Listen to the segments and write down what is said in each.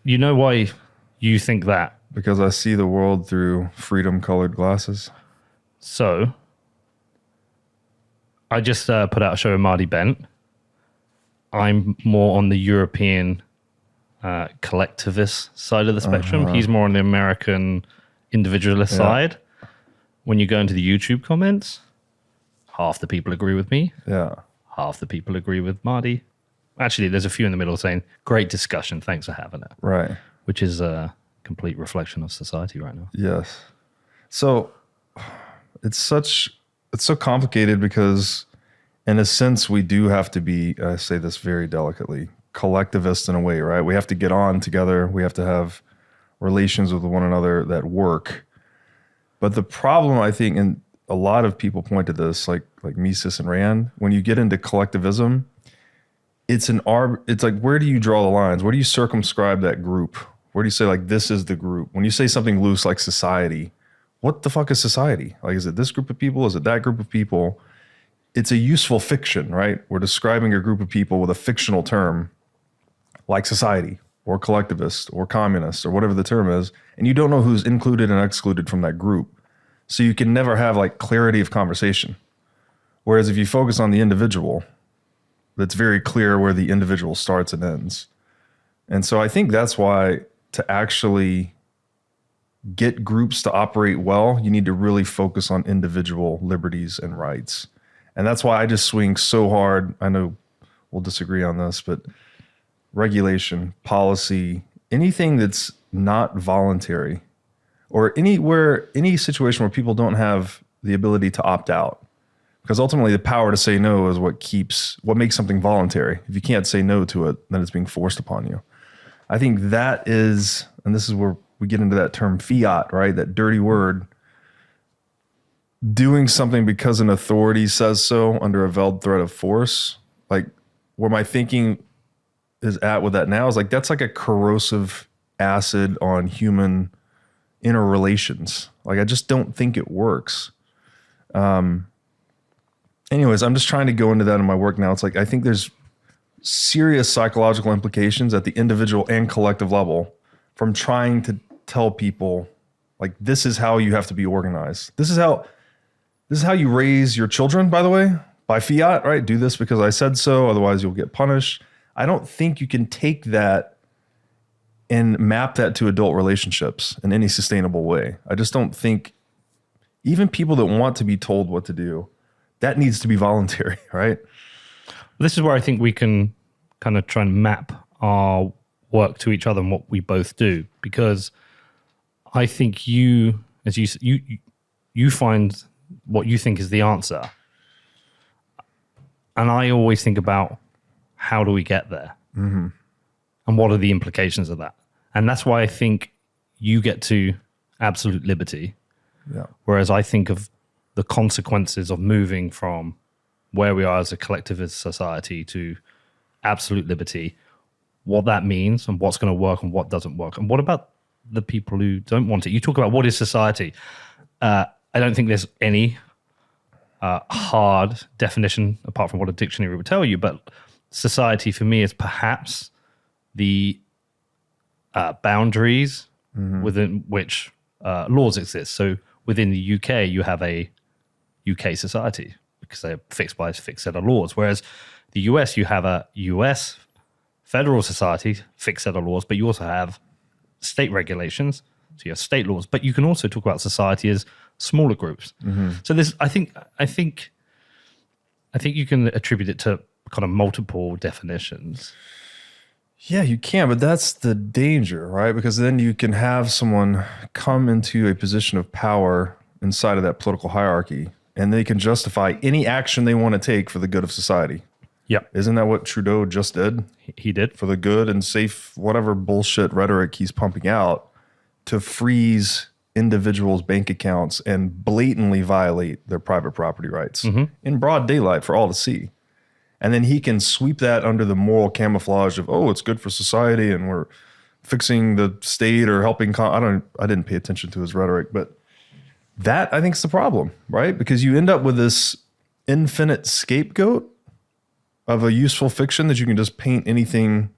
You know why you think that? Because I see the world through freedom-colored glasses. So, I just put out a show with Marty Bent. I'm more on the European collectivist side of the spectrum. He's more on the American individualist side. When you go into the YouTube comments, half the people agree with me. Yeah. Half the people agree with Marty. Actually, there's a few in the middle saying, great discussion, thanks for having it. Right. Which is a complete reflection of society right now. Yes. So it's so complicated because in a sense we do have to be, I say this very delicately, collectivist in a way, right? We have to get on together. We have to have relations with one another that work. But the problem, I think, and a lot of people point to this, like Mises and Rand, when you get into collectivism, it's like, where do you draw the lines? Where do you circumscribe that group? Where do you say, like, this is the group? When you say something loose like society, what the fuck is society? Like, is it this group of people? Is it that group of people? It's a useful fiction, right? We're describing a group of people with a fictional term like society or collectivist or communist or whatever the term is, and you don't know who's included and excluded from that group. So you can never have like clarity of conversation. Whereas if you focus on the individual, it's very clear where the individual starts and ends. And so I think that's why to actually get groups to operate well, you need to really focus on individual liberties and rights. And that's why I just swing so hard. I know we'll disagree on this, but regulation, policy, anything that's not voluntary, or any situation where people don't have the ability to opt out. Because ultimately the power to say no is what makes something voluntary. If you can't say no to it, then it's being forced upon you. I think that is, and this is where we get into that term fiat, right? That dirty word. Doing something because an authority says so under a veiled threat of force, like where my thinking is at with that now is like, that's like a corrosive acid on human interrelations. Like, I just don't think it works. Anyways, I'm just trying to go into that in my work now. It's like, I think there's serious psychological implications at the individual and collective level from trying to tell people, like, this is how you have to be organized. This is how you raise your children, by the way, by fiat, right? Do this because I said so, otherwise you'll get punished. I don't think you can take that and map that to adult relationships in any sustainable way. I just don't think even people that want to be told what to do, that needs to be voluntary, right? This is where I think we can kind of try and map our work to each other and what we both do, because I think you find what you think is the answer. And I always think about, how do we get there? Mm-hmm. And what are the implications of that? And that's why I think you get to absolute liberty. Yeah. Whereas I think of the consequences of moving from where we are as a collectivist society to absolute liberty, what that means and what's going to work and what doesn't work. And what about the people who don't want it? You talk about what is society. I don't think there's any hard definition apart from what a dictionary would tell you, but society for me is perhaps the boundaries within which laws exist. So within the UK, you have a UK society because they're fixed by a fixed set of laws. Whereas the US, you have a US federal society, fixed set of laws, but you also have state regulations. So you have state laws, but you can also talk about society as smaller groups. Mm-hmm. So this, I think you can attribute it to kind of multiple definitions. Yeah, you can, but that's the danger, right? Because then you can have someone come into a position of power inside of that political hierarchy, and they can justify any action they want to take for the good of society. Yeah. Isn't that what Trudeau just did? He did. For the good and safe, whatever bullshit rhetoric he's pumping out to freeze individuals' bank accounts and blatantly violate their private property rights in broad daylight for all to see. And then he can sweep that under the moral camouflage of, oh, it's good for society and we're fixing the state or helping. I didn't pay attention to his rhetoric, but that I think is the problem, right? Because you end up with this infinite scapegoat of a useful fiction that you can just paint anything.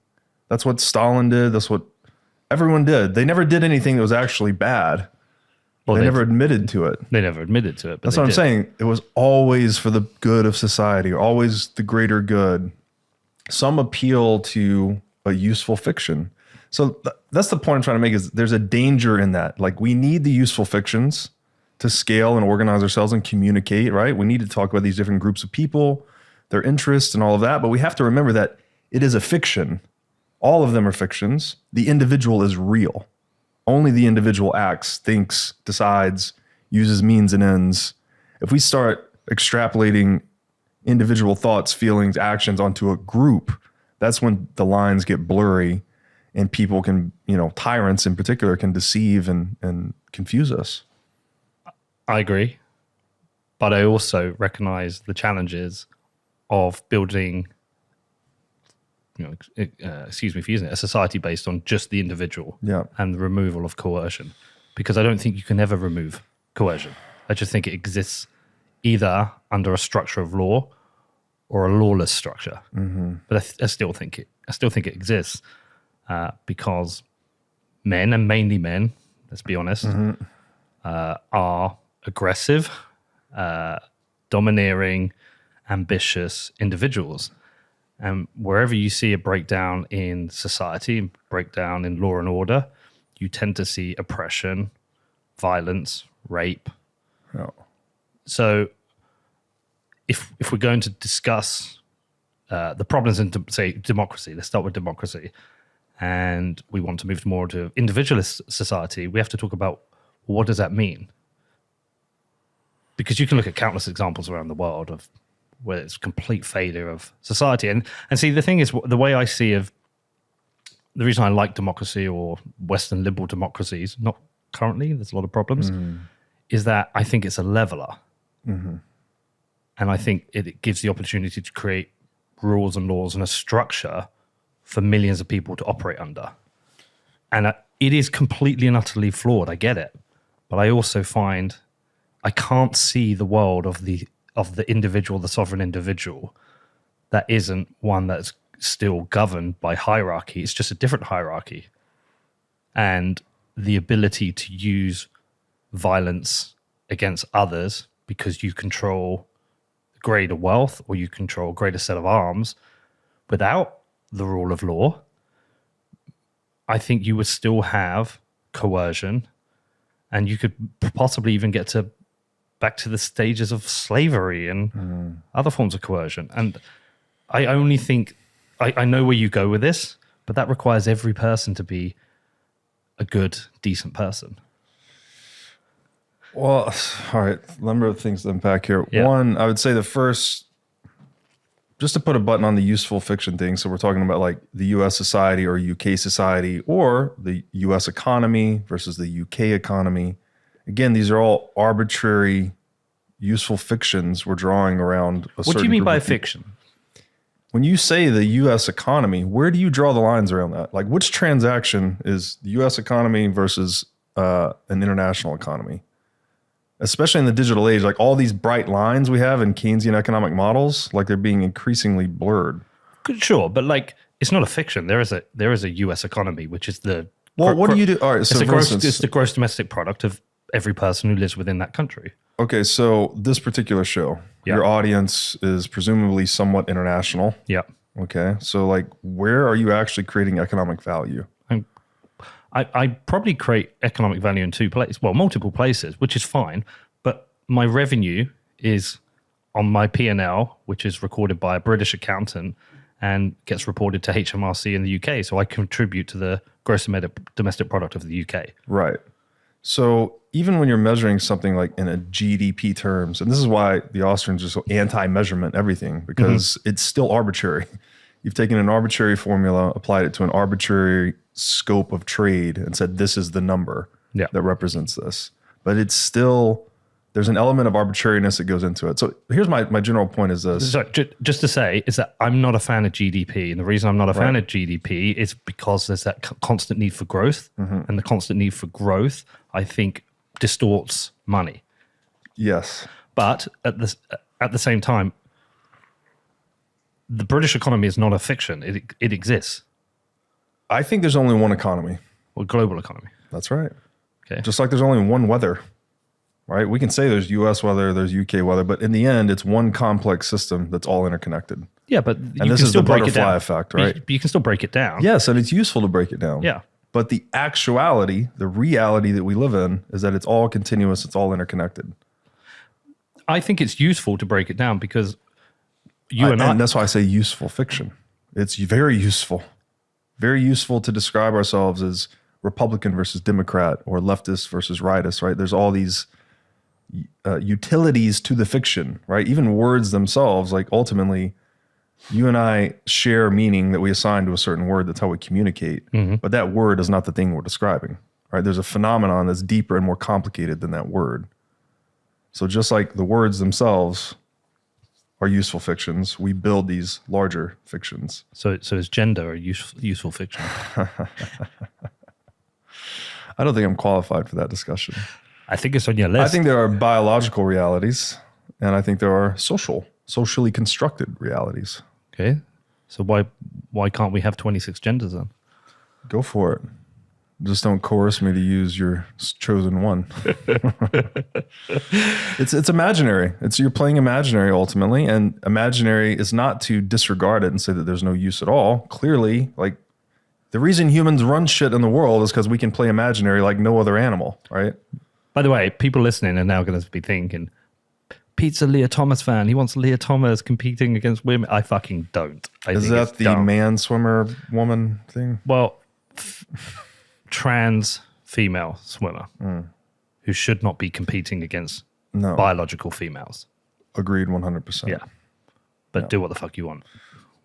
That's what Stalin did. That's what everyone did. They never did anything that was actually bad. Well, they never admitted to it. They never admitted to it. But that's what I'm saying. It was always for the good of society, always the greater good. Some appeal to a useful fiction. So that's the point I'm trying to make, is there's a danger in that. Like, we need the useful fictions to scale and organize ourselves and communicate, right? We need to talk about these different groups of people, their interests and all of that. But we have to remember that it is a fiction. All of them are fictions. The individual is real. Only the individual acts, thinks, decides, uses means and ends. If we start extrapolating individual thoughts, feelings, actions onto a group, that's when the lines get blurry and people can, tyrants in particular, can deceive and confuse us. I agree. But I also recognize the challenges of building, excuse me for using it, a society based on just the individual and the removal of coercion. Because I don't think you can ever remove coercion. I just think it exists either under a structure of law or a lawless structure. Mm-hmm. But I still think it exists because men, and mainly men, let's be honest, are aggressive, domineering, ambitious individuals. And wherever you see a breakdown in society, breakdown in law and order, you tend to see oppression, violence, rape. Oh. So if we're going to discuss the problems in, say, democracy, let's start with democracy, and we want to move more to individualist society, we have to talk about, what does that mean? Because you can look at countless examples around the world of where it's complete failure of society. And see, the thing is, the way I see of the reason I like democracy or Western liberal democracies, not currently, there's a lot of problems, is that I think it's a leveler. Mm-hmm. And I think it gives the opportunity to create rules and laws and a structure for millions of people to operate under. And it is completely and utterly flawed. I get it. But I also find I can't see the world of the individual, the sovereign individual, that isn't one that's still governed by hierarchy. It's just a different hierarchy. And the ability to use violence against others because you control greater wealth or you control a greater set of arms without the rule of law, I think you would still have coercion, and you could possibly even get back to the stages of slavery and other forms of coercion. And I only think, I know where you go with this, but that requires every person to be a good, decent person. Well, all right, a number of things to unpack here. Yeah. One, I would say the first, just to put a button on the useful fiction thing. So we're talking about like the US society or UK society, or the US economy versus the UK economy. Again, these are all arbitrary, useful fictions we're drawing around a certain. What do you mean by fiction? When you say the US economy, where do you draw the lines around that? Like, which transaction is the US economy versus an international economy? Especially in the digital age, like all these bright lines we have in Keynesian economic models, like they're being increasingly blurred. Sure, but like it's not a fiction. There is a US economy, which is the what do you do? All right, so it's the gross domestic product of every person who lives within that country. Okay, so this particular show, your audience is presumably somewhat international. Yeah. Okay, so like, where are you actually creating economic value? I probably create economic value in two places, well, multiple places, which is fine. But my revenue is on my P&L, which is recorded by a British accountant and gets reported to HMRC in the UK. So I contribute to the gross domestic product of the UK. Right. So even when you're measuring something like in a GDP terms, and this is why the Austrians are so anti-measurement everything, because it's still arbitrary. You've taken an arbitrary formula, applied it to an arbitrary scope of trade and said, this is the number that represents this. But it's still, there's an element of arbitrariness that goes into it. So here's my general point is this. So just to say is that I'm not a fan of GDP. And the reason I'm not a fan of GDP is because there's that constant need for growth. And the constant need for growth, I think, distorts money. Yes. But at the same time, the British economy is not a fiction. It exists. I think there's only one economy. Or global economy. That's right. Okay. Just like there's only one weather, right? We can say there's US weather, there's UK weather, but in the end, it's one complex system that's all interconnected. Yeah, but and you this can is still the break it butterfly down. effect, right? But you can still break it down. Yes, and it's useful to break it down. Yeah. But the actuality, the reality that we live in is that it's all continuous, it's all interconnected. I think it's useful to break it down because and that's why I say useful fiction. It's very useful. Very useful to describe ourselves as Republican versus Democrat or leftist versus rightist, right? There's all these utilities to the fiction, right? Even words themselves, like ultimately, you and I share meaning that we assign to a certain word. That's how we communicate. Mm-hmm. But that word is not the thing we're describing, right? There's a phenomenon that's deeper and more complicated than that word. So just like the words themselves are useful fictions, we build these larger fictions. So is gender a useful fiction? I don't think I'm qualified for that discussion. I think it's on your list. I think there are biological realities, and I think there are socially constructed realities. Okay. So why can't we have 26 genders then? Go for it. Just don't coerce me to use your chosen one. It's imaginary. You're playing imaginary ultimately, and imaginary is not to disregard it and say that there's no use at all. Clearly, like the reason humans run shit in the world is because we can play imaginary like no other animal, right? By the way, people listening are now going to be thinking, Pete's a Leah Thomas fan. He wants Leah Thomas competing against women. I fucking don't. Is that the man swimmer woman thing? Well, trans female swimmer who should not be competing against biological females. Agreed 100%. Yeah. But do what the fuck you want.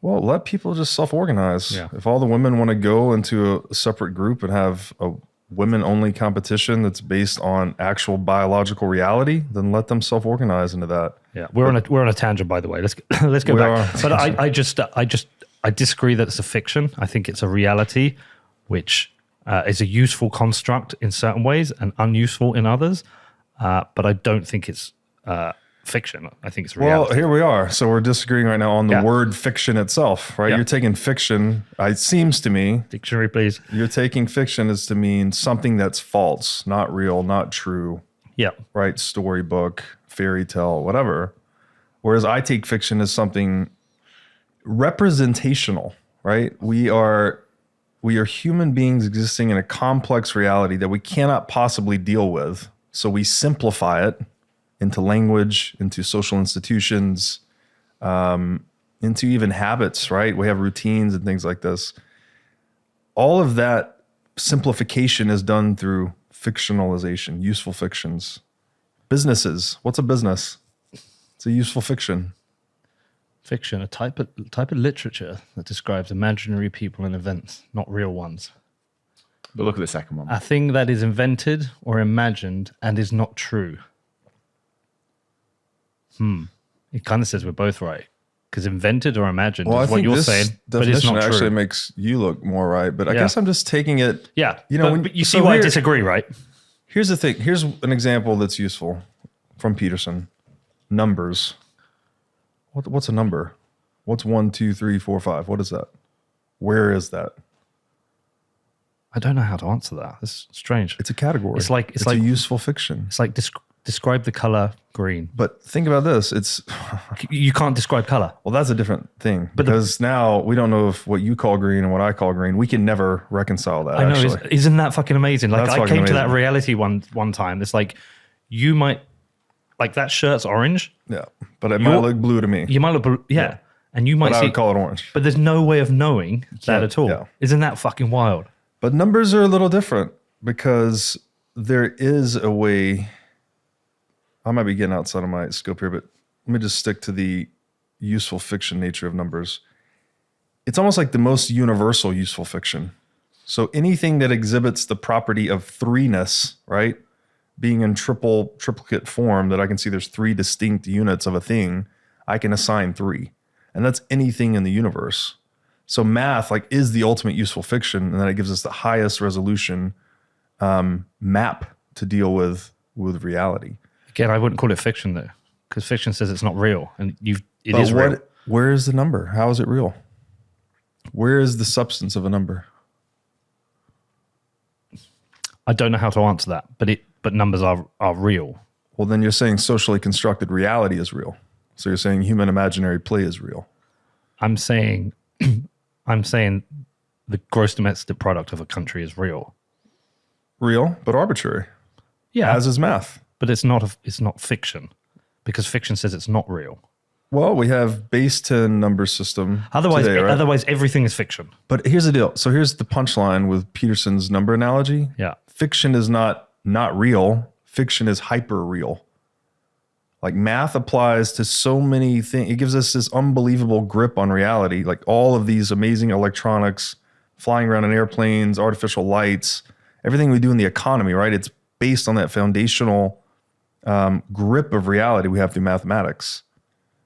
Well, let people just self-organize. Yeah. If all the women want to go into a separate group and have a women-only competition that's based on actual biological reality, then let them self-organize into that. Yeah, we're on a tangent, by the way. Let's go back. But I disagree that it's a fiction. I think it's a reality, which is a useful construct in certain ways and unuseful in others. But I don't think it's fiction. I think it's reality. Well, here we are. So we're disagreeing right now on the word fiction itself, right? Yeah. You're taking fiction, it seems to me. Dictionary, please. You're taking fiction as to mean something that's false, not real, not true. Yeah. Right? Storybook, fairy tale, whatever. Whereas I take fiction as something representational, right? We are human beings existing in a complex reality that we cannot possibly deal with. So we simplify it into language, into social institutions, into even habits, right? We have routines and things like this. All of that simplification is done through fictionalization, useful fictions. Businesses, what's a business? It's a useful fiction. Fiction, a type of literature that describes imaginary people and events, not real ones. But look at the second one. A thing that is invented or imagined and is not true. It kind of says we're both right. Because invented or imagined is what you're saying, but it's not true. Actually makes you look more right, but I guess I'm just taking it. Yeah, but you see why I disagree, right? Here's the thing. Here's an example that's useful from Peterson. Numbers. What's a number? What's 1, 2, 3, 4, 5? What is that? Where is that? I don't know how to answer that. It's strange. It's a category. It's like a useful fiction. It's like describe the color green. But think about this. You can't describe color. Well, that's a different thing. Because now we don't know if what you call green and what I call green. We can never reconcile that. I know. Isn't that fucking amazing? Like I came to that amazing. reality one time. It's like you might like that shirt's orange. Yeah, but it might look blue to me. You might look blue. Yeah. And you might I would call it orange. But there's no way of knowing that at all. Yeah. Isn't that fucking wild? But numbers are a little different because there is a way. I might be getting outside of my scope here, but let me just stick to the useful fiction nature of numbers. It's almost like the most universal useful fiction. So anything that exhibits the property of threeness, right? Being in triplicate form, that I can see there's 3 distinct units of a thing, I can assign 3. And that's anything in the universe. So math is the ultimate useful fiction, and then it gives us the highest resolution map to deal with reality. Again, I wouldn't call it fiction though, because fiction says it's not real, and it is real. Where is the number? How is it real? Where is the substance of a number? I don't know how to answer that, but numbers are real. Well, then you're saying socially constructed reality is real. So you're saying human imaginary play is real. I'm saying the gross domestic product of a country is real. Real, but arbitrary. Yeah, As is math. but it's not fiction, because fiction says it's not real. Well, we have base 10 number system. Otherwise, today, right? otherwise everything is fiction. But here's the deal. So here's the punchline with Peterson's number analogy. Yeah. Fiction is not real. Fiction is hyper real. Like math applies to so many things. It gives us this unbelievable grip on reality. Like all of these amazing electronics, flying around in airplanes, artificial lights, everything we do in the economy, right? It's based on that foundational grip of reality we have through mathematics.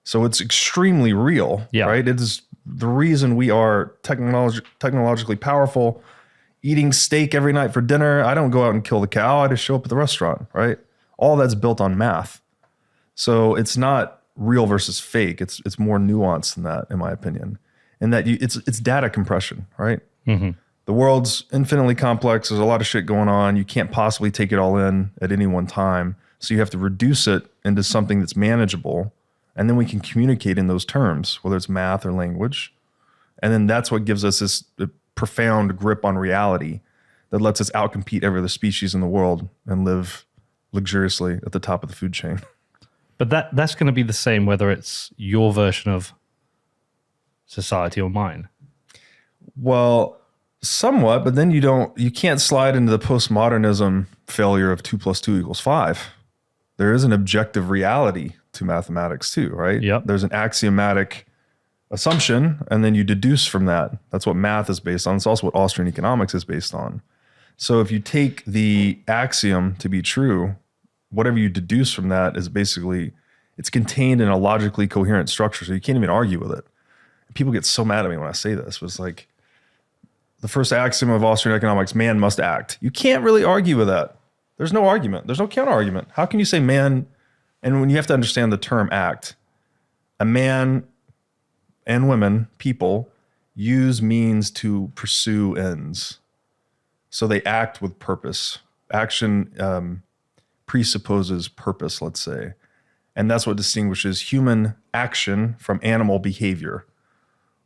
So it's extremely real, right? It is the reason we are technologically powerful. Eating steak every night for dinner. I don't go out and kill the cow. I just show up at the restaurant, right? All that's built on math. So it's not real versus fake. It's more nuanced than that, in my opinion. And that it's data compression, right? Mm-hmm. The world's infinitely complex. There's a lot of shit going on. You can't possibly take it all in at any one time. So you have to reduce it into something that's manageable. And then we can communicate in those terms, whether it's math or language. And then that's what gives us this profound grip on reality that lets us outcompete every other species in the world and live luxuriously at the top of the food chain. But that's going to be the same whether it's your version of society or mine. Well, somewhat, but then you can't slide into the postmodernism failure of 2 + 2 = 5. There is an objective reality to mathematics too, right? Yep. There's an axiomatic assumption, and then you deduce from that. That's what math is based on. It's also what Austrian economics is based on. So if you take the axiom to be true, whatever you deduce from that is basically, it's contained in a logically coherent structure, so you can't even argue with it. People get so mad at me when I say this, but it's like, the first axiom of Austrian economics, man must act. You can't really argue with that. There's no argument. There's no counter argument. How can you say man? And when you have to understand the term act, a man and women, people, use means to pursue ends. So they act with purpose. Action presupposes purpose, let's say. And that's what distinguishes human action from animal behavior,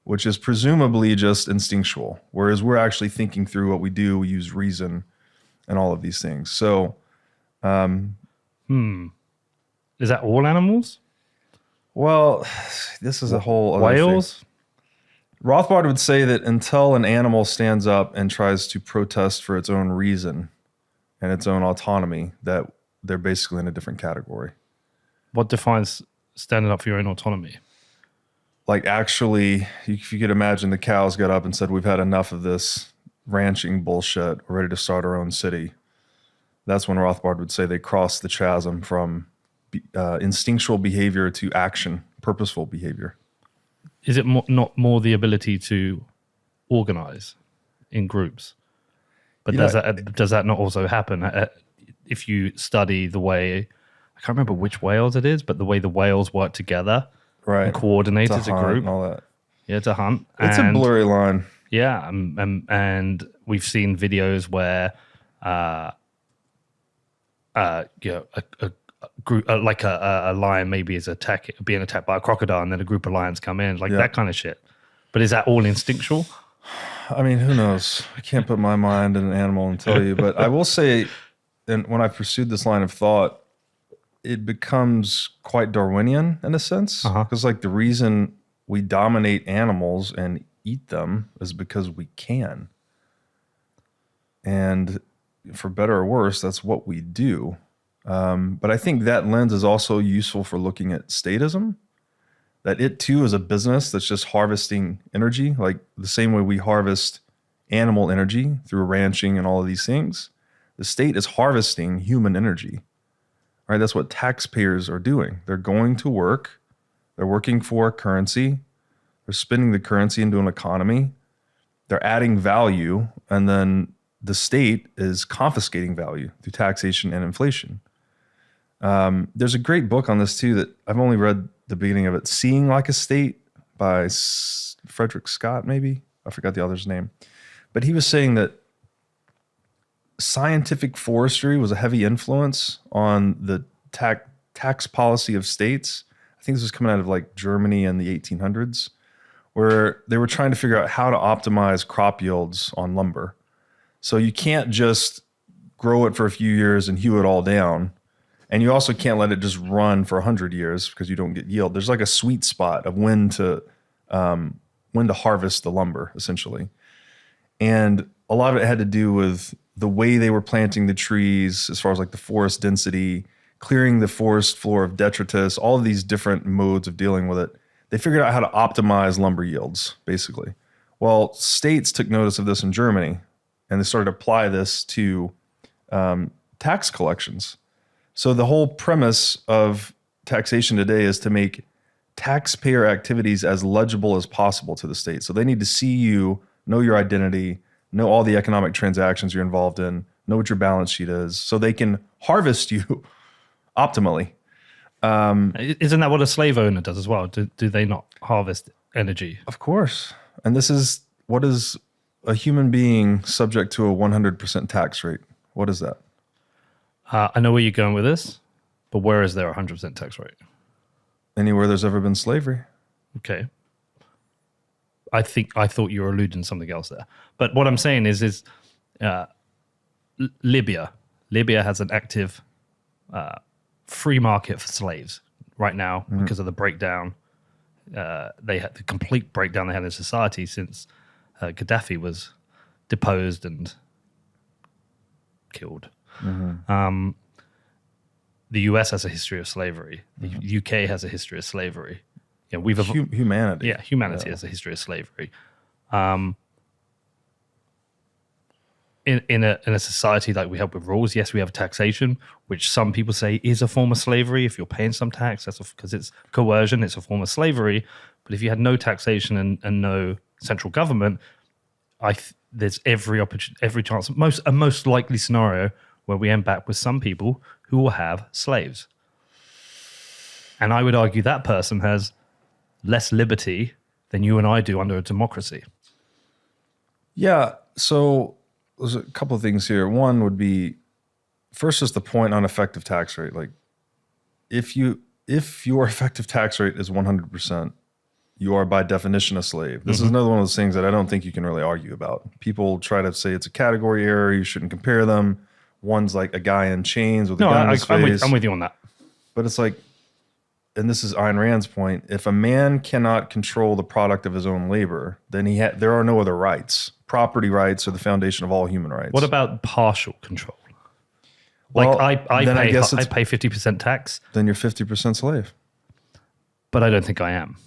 which is presumably just instinctual, whereas we're actually thinking through what we do. We use reason and all of these things. So, Is that all animals? well, this is a whole other Whales? thing. Rothbard would say that until an animal stands up and tries to protest for its own reason and its own autonomy, that they're basically in a different category. What defines standing up for your own autonomy? Like actually, if you could imagine the cows got up and said, we've had enough of this ranching bullshit, we're ready to start our own city. That's when Rothbard would say they crossed the chasm from instinctual behavior to action, purposeful behavior. Is it not more the ability to organize in groups? But does that not also happen if you study the way, I can't remember which whales it is, but the way the whales work together, right, and coordinate as a group and all that. Yeah, to hunt. It's a blurry line. Yeah, and we've seen videos where a group like a lion maybe is being attacked by a crocodile, and then a group of lions come in, that kind of shit. But is that all instinctual? I mean, who knows? I can't put my mind in an animal and tell you, but I will say, and when I pursued this line of thought, it becomes quite Darwinian in a sense, because like the reason we dominate animals and eat them is because we can. And for better or worse, that's what we do. But I think that lens is also useful for looking at statism, that it too is a business that's just harvesting energy, like the same way we harvest animal energy through ranching and all of these things. The state is harvesting human energy, right? That's what taxpayers are doing. They're going to work. They're working for a currency. They're spending the currency into an economy. They're adding value. And then the state is confiscating value through taxation and inflation. There's a great book on this too that I've only read the beginning of it, Seeing Like a State by Frederick Scott, maybe. I forgot the author's name. But he was saying that scientific forestry was a heavy influence on the tax policy of states. I think this was coming out of like Germany in the 1800s, where they were trying to figure out how to optimize crop yields on lumber. So you can't just grow it for a few years and hew it all down. And you also can't let it just run for 100 years because you don't get yield. There's like a sweet spot of when to harvest the lumber, essentially. And a lot of it had to do with the way they were planting the trees, as far as like the forest density, clearing the forest floor of detritus, all of these different modes of dealing with it. They figured out how to optimize lumber yields, basically. Well, states took notice of this in Germany, and they started to apply this to tax collections. So the whole premise of taxation today is to make taxpayer activities as legible as possible to the state. So they need to see you, know your identity, know all the economic transactions you're involved in, know what your balance sheet is, so they can harvest you optimally. Isn't that what a slave owner does as well? Do they not harvest energy? Of course. And this is what is a human being subject to a 100% tax rate? What is that? I know where you're going with this, but where is there a 100% tax rate? Anywhere there's ever been slavery. Okay. I thought you were alluding to something else there. But what I'm saying is Libya. Libya has an active free market for slaves right now because of the breakdown. They had the complete breakdown they had in society since Gaddafi was deposed and killed. The US has a history of slavery. The UK has a history of slavery. Yeah, humanity. Yeah, humanity has a history of slavery. In a society like we have with rules, yes, we have taxation, which some people say is a form of slavery. If you're paying some tax, that's because it's coercion, it's a form of slavery. But if you had no taxation and no central government, there's every chance, most likely scenario where we end back with some people who will have slaves. And I would argue that person has less liberty than you and I do under a democracy. Yeah, so there's a couple of things here. One would be, first is the point on effective tax rate. Like, if your effective tax rate is 100%, you are by definition a slave. This is another one of those things that I don't think you can really argue about. People try to say it's a category error, you shouldn't compare them. One's like a guy in chains with a gun in his face. I'm with you on that. But it's like, and this is Ayn Rand's point, if a man cannot control the product of his own labor, then there are no other rights. Property rights are the foundation of all human rights. What about partial control? Like, well, I pay 50% tax. Then you're 50% slave. But I don't think I am.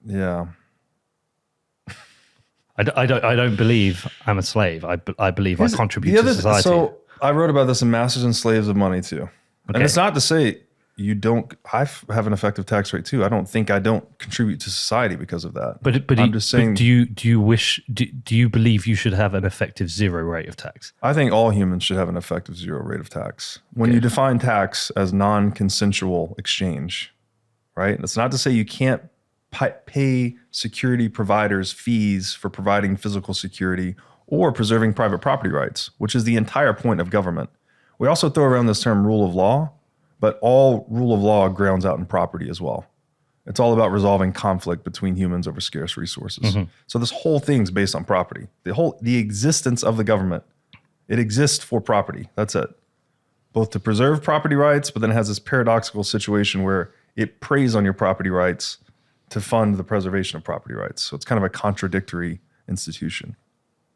Yeah. I don't believe I'm a slave. I believe I contribute to society. So I wrote about this in Masters and Slaves of Money too. Okay. And it's not to say you don't. I have an effective tax rate too. I don't think I don't contribute to society because of that. But I'm just saying. Do you believe you should have an effective zero rate of tax? I think all humans should have an effective zero rate of tax. When you define tax as non-consensual exchange, right? It's not to say you can't pay security providers fees for providing physical security or preserving private property rights, which is the entire point of government. We also throw around this term rule of law, but all rule of law grounds out in property as well. It's all about resolving conflict between humans over scarce resources. So this whole thing's based on property. The existence of the government, it exists for property. That's it. Both to preserve property rights, but then it has this paradoxical situation where it preys on your property rights to fund the preservation of property rights. So it's kind of a contradictory institution.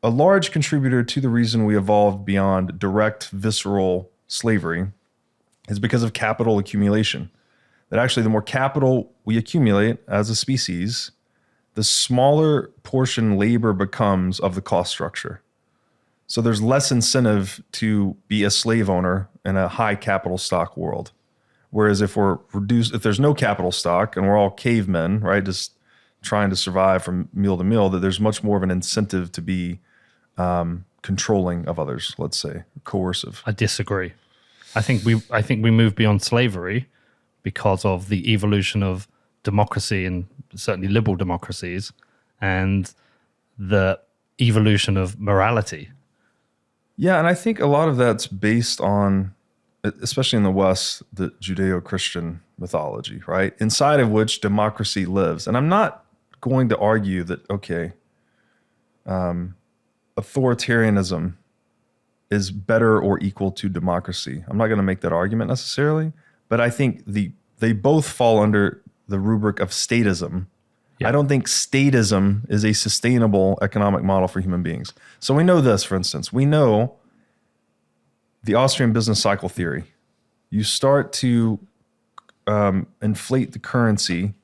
A large contributor to the reason we evolved beyond direct visceral slavery is because of capital accumulation. That actually the more capital we accumulate as a species, the smaller portion labor becomes of the cost structure. So there's less incentive to be a slave owner in a high capital stock world. Whereas if there's no capital stock and we're all cavemen, right, just trying to survive from meal to meal, that there's much more of an incentive to be controlling of others, let's say, coercive. I disagree. I think we move beyond slavery because of the evolution of democracy and certainly liberal democracies and the evolution of morality. Yeah, and I think a lot of that's based on, especially in the West, the Judeo-Christian mythology, right? Inside of which democracy lives. And I'm not going to argue that, authoritarianism is better or equal to democracy. I'm not going to make that argument necessarily, but I think they both fall under the rubric of statism. Yeah. I don't think statism is a sustainable economic model for human beings. So we know this, for instance. We know the Austrian business cycle theory. You start to inflate the currency.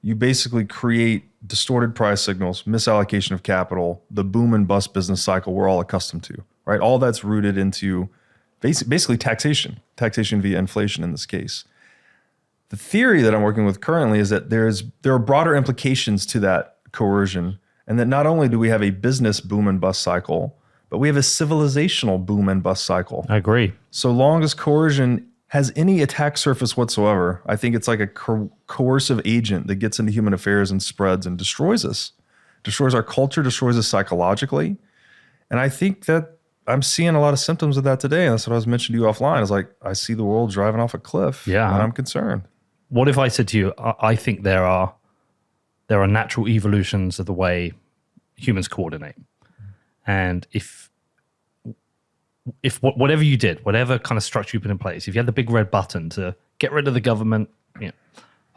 You basically create distorted price signals, misallocation of capital, the boom and bust business cycle we're all accustomed to, right? All that's rooted into basically taxation via inflation in this case. The theory that I'm working with currently is that there are broader implications to that coercion, and that not only do we have a business boom and bust cycle, but we have a civilizational boom and bust cycle. I agree. So long as coercion has any attack surface whatsoever, I think it's like a coercive agent that gets into human affairs and spreads and destroys us, destroys our culture, destroys us psychologically. And I think that I'm seeing a lot of symptoms of that today. And that's what I was mentioning to you offline. It's like, I see the world driving off a cliff, and I'm concerned. What if I said to you, I think there are natural evolutions of the way humans coordinate. And if whatever you did, whatever kind of structure you put in place, if you had the big red button to get rid of the government,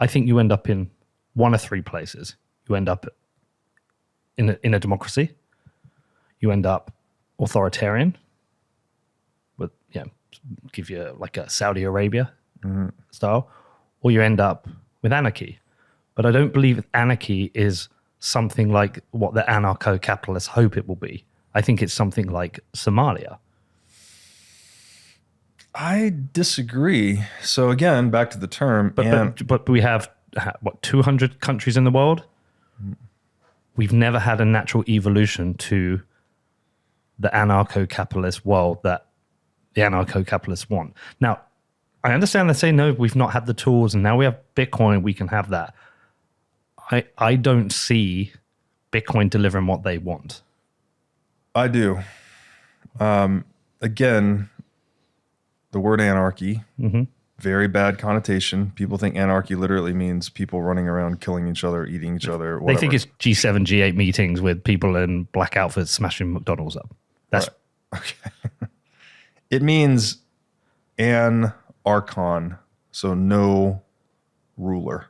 I think you end up in one of three places. You end up in a democracy. You end up authoritarian, with give you like a Saudi Arabia style, or you end up with anarchy. But I don't believe anarchy is something like what the anarcho-capitalists hope it will be. I think it's something like Somalia. I disagree. So again, back to the term. But we have, 200 countries in the world? We've never had a natural evolution to the anarcho-capitalist world that the anarcho-capitalists want. Now, I understand they say, no, we've not had the tools, and now we have Bitcoin, we can have that. I don't see Bitcoin delivering what they want. I do. Again, the word anarchy, very bad connotation. People think anarchy literally means people running around killing each other, eating each other, whatever. They think it's G7, G8 meetings with people in black outfits smashing McDonald's up. That's right. Okay. It means anarchon, so no ruler,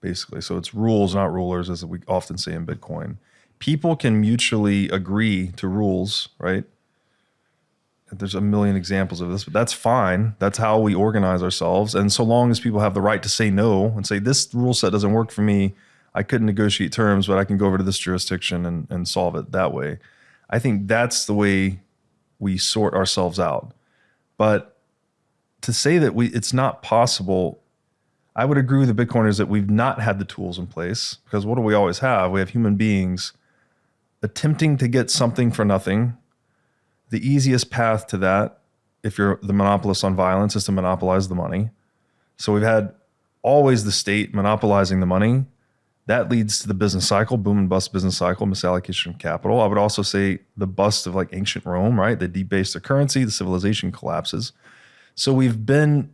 basically. So it's rules, not rulers, as we often say in Bitcoin. People can mutually agree to rules, right? There's a million examples of this, but that's fine. That's how we organize ourselves. And so long as people have the right to say no and say, this rule set doesn't work for me, I couldn't negotiate terms, but I can go over to this jurisdiction and solve it that way. I think that's the way we sort ourselves out. But to say that it's not possible, I would agree with the Bitcoiners that we've not had the tools in place, because what do we always have? We have human beings attempting to get something for nothing. The easiest path to that, if you're the monopolist on violence, is to monopolize the money. So we've had always the state monopolizing the money. That leads to the business cycle, boom and bust business cycle, misallocation of capital. I would also say the bust of like ancient Rome, right? They debased their currency, the civilization collapses. So we've been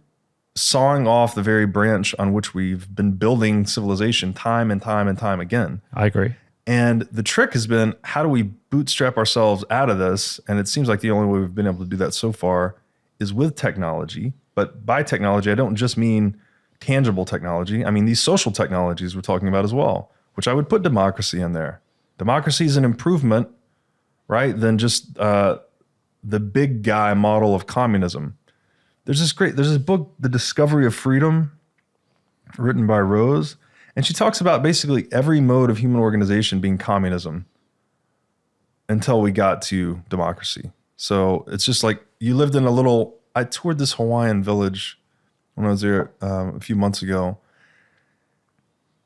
sawing off the very branch on which we've been building civilization time and time and time again. I agree. And the trick has been, how do we bootstrap ourselves out of this? And it seems like the only way we've been able to do that so far is with technology. But by technology, I don't just mean tangible technology. I mean these social technologies we're talking about as well, which I would put democracy in there. Democracy is an improvement, right, than just the big guy model of communism. There's this book, The Discovery of Freedom, written by Rose. And she talks about basically every mode of human organization being communism until we got to democracy. So it's just like you lived in I toured this Hawaiian village when I was there a few months ago.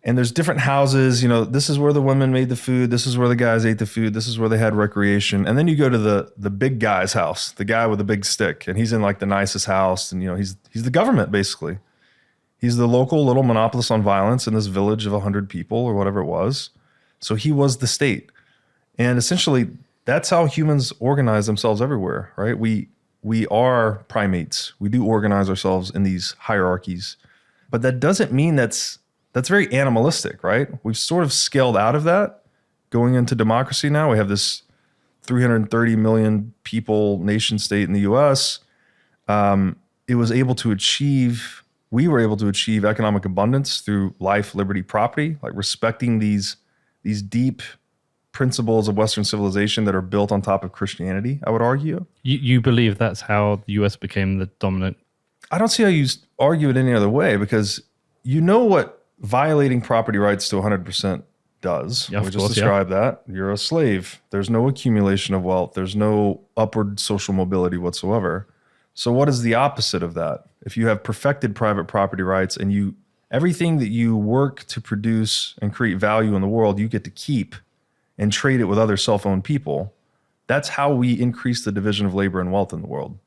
And there's different houses, this is where the women made the food. This is where the guys ate the food. This is where they had recreation. And then you go to the big guy's house, the guy with the big stick. And he's in like the nicest house. And, he's the government, basically. He's the local little monopolist on violence in this village of 100 people or whatever it was. So he was the state. And essentially, that's how humans organize themselves everywhere, right? We are primates. We do organize ourselves in these hierarchies. But that doesn't mean that's very animalistic, right? We've sort of scaled out of that. Going into democracy now, we have this 330 million people nation state in the US. We were able to achieve economic abundance through life, liberty, property, like respecting these deep principles of Western civilization that are built on top of Christianity, I would argue. You believe that's how the US became the dominant? I don't see how you argue it any other way, because you know what violating property rights to 100% does. Yeah, we just described that. You're a slave. There's no accumulation of wealth. There's no upward social mobility whatsoever. So what is the opposite of that? If you have perfected private property rights and everything that you work to produce and create value in the world, you get to keep and trade it with other self-owned people. That's how we increase the division of labor and wealth in the world.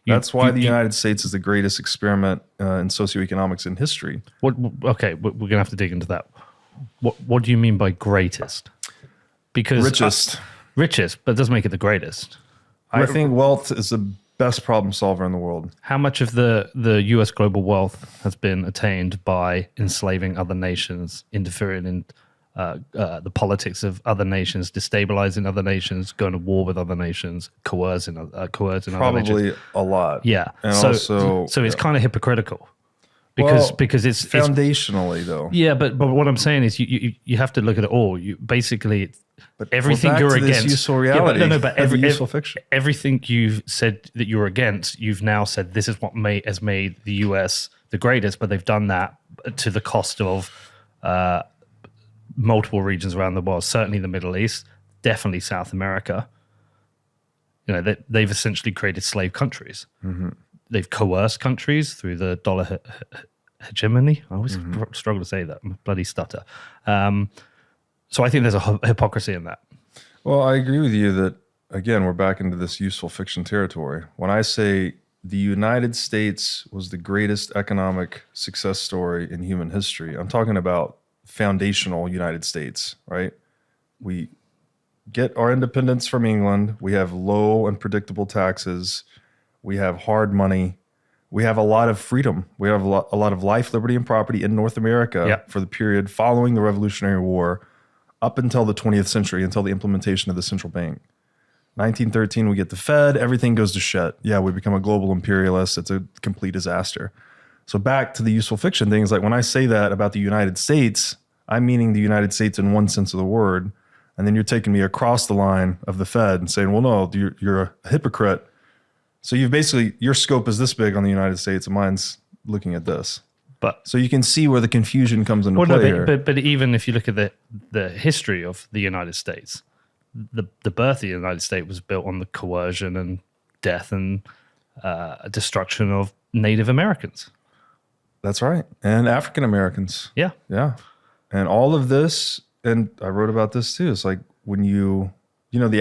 That's why the United States is the greatest experiment in socioeconomics in history. Okay, we're going to have to dig into that. What do you mean by greatest? Because richest, but it doesn't make it the greatest. I think wealth is the best problem solver in the world. How much of the US global wealth has been attained by enslaving other nations, interfering in the politics of other nations, destabilizing other nations, going to war with other nations, coercing other nations? Probably a lot. Yeah. And so it's kind of hypocritical. Because it's foundationally though. Yeah, but what I'm saying is you have to look at it all. You basically everything you're against. Useful reality. But useful fiction. Everything you've said that you're against, you've now said this is what has made the US the greatest. But they've done that to the cost of multiple regions around the world. Certainly the Middle East, definitely South America. They've essentially created slave countries. Mm-hmm. They've coerced countries through the dollar hegemony. I always struggle to say that. I'm a bloody stutter. So I think there's a hypocrisy in that. Well, I agree with you that, again, we're back into this useful fiction territory. When I say the United States was the greatest economic success story in human history, I'm talking about foundational United States, right? We get our independence from England. We have low and predictable taxes. We have hard money. We have a lot of freedom. We have a lot of life, liberty, and property in North America for the period following the Revolutionary War up until the 20th century, until the implementation of the central bank. 1913, we get the Fed. Everything goes to shit. Yeah, we become a global imperialist. It's a complete disaster. So back to the useful fiction things, like when I say that about the United States, I'm meaning the United States in one sense of the word. And then you're taking me across the line of the Fed and saying, well, no, you're a hypocrite. So you've basically, your scope is this big on the United States and mine's looking at this. So you can see where the confusion comes into play here. But even if you look at the history of the United States, the birth of the United States was built on the coercion and death and destruction of Native Americans. That's right. And African Americans. Yeah. Yeah. And all of this, and I wrote about this too, it's like when the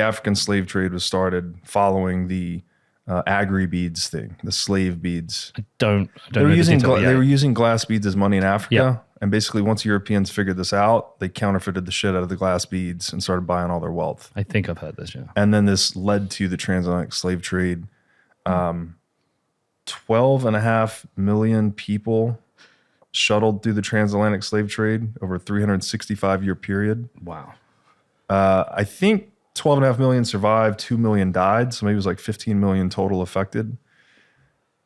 African slave trade was started following the agri-beads thing, the slave beads. They were using glass beads as money in Africa. And basically once Europeans figured this out, they counterfeited the shit out of the glass beads and started buying all their wealth. I think I've heard this, yeah. And then this led to the transatlantic slave trade. 12.5 million people shuttled through the transatlantic slave trade over a 365-year period. Wow. I think 12.5 million survived, 2 million died, so maybe it was like 15 million total affected.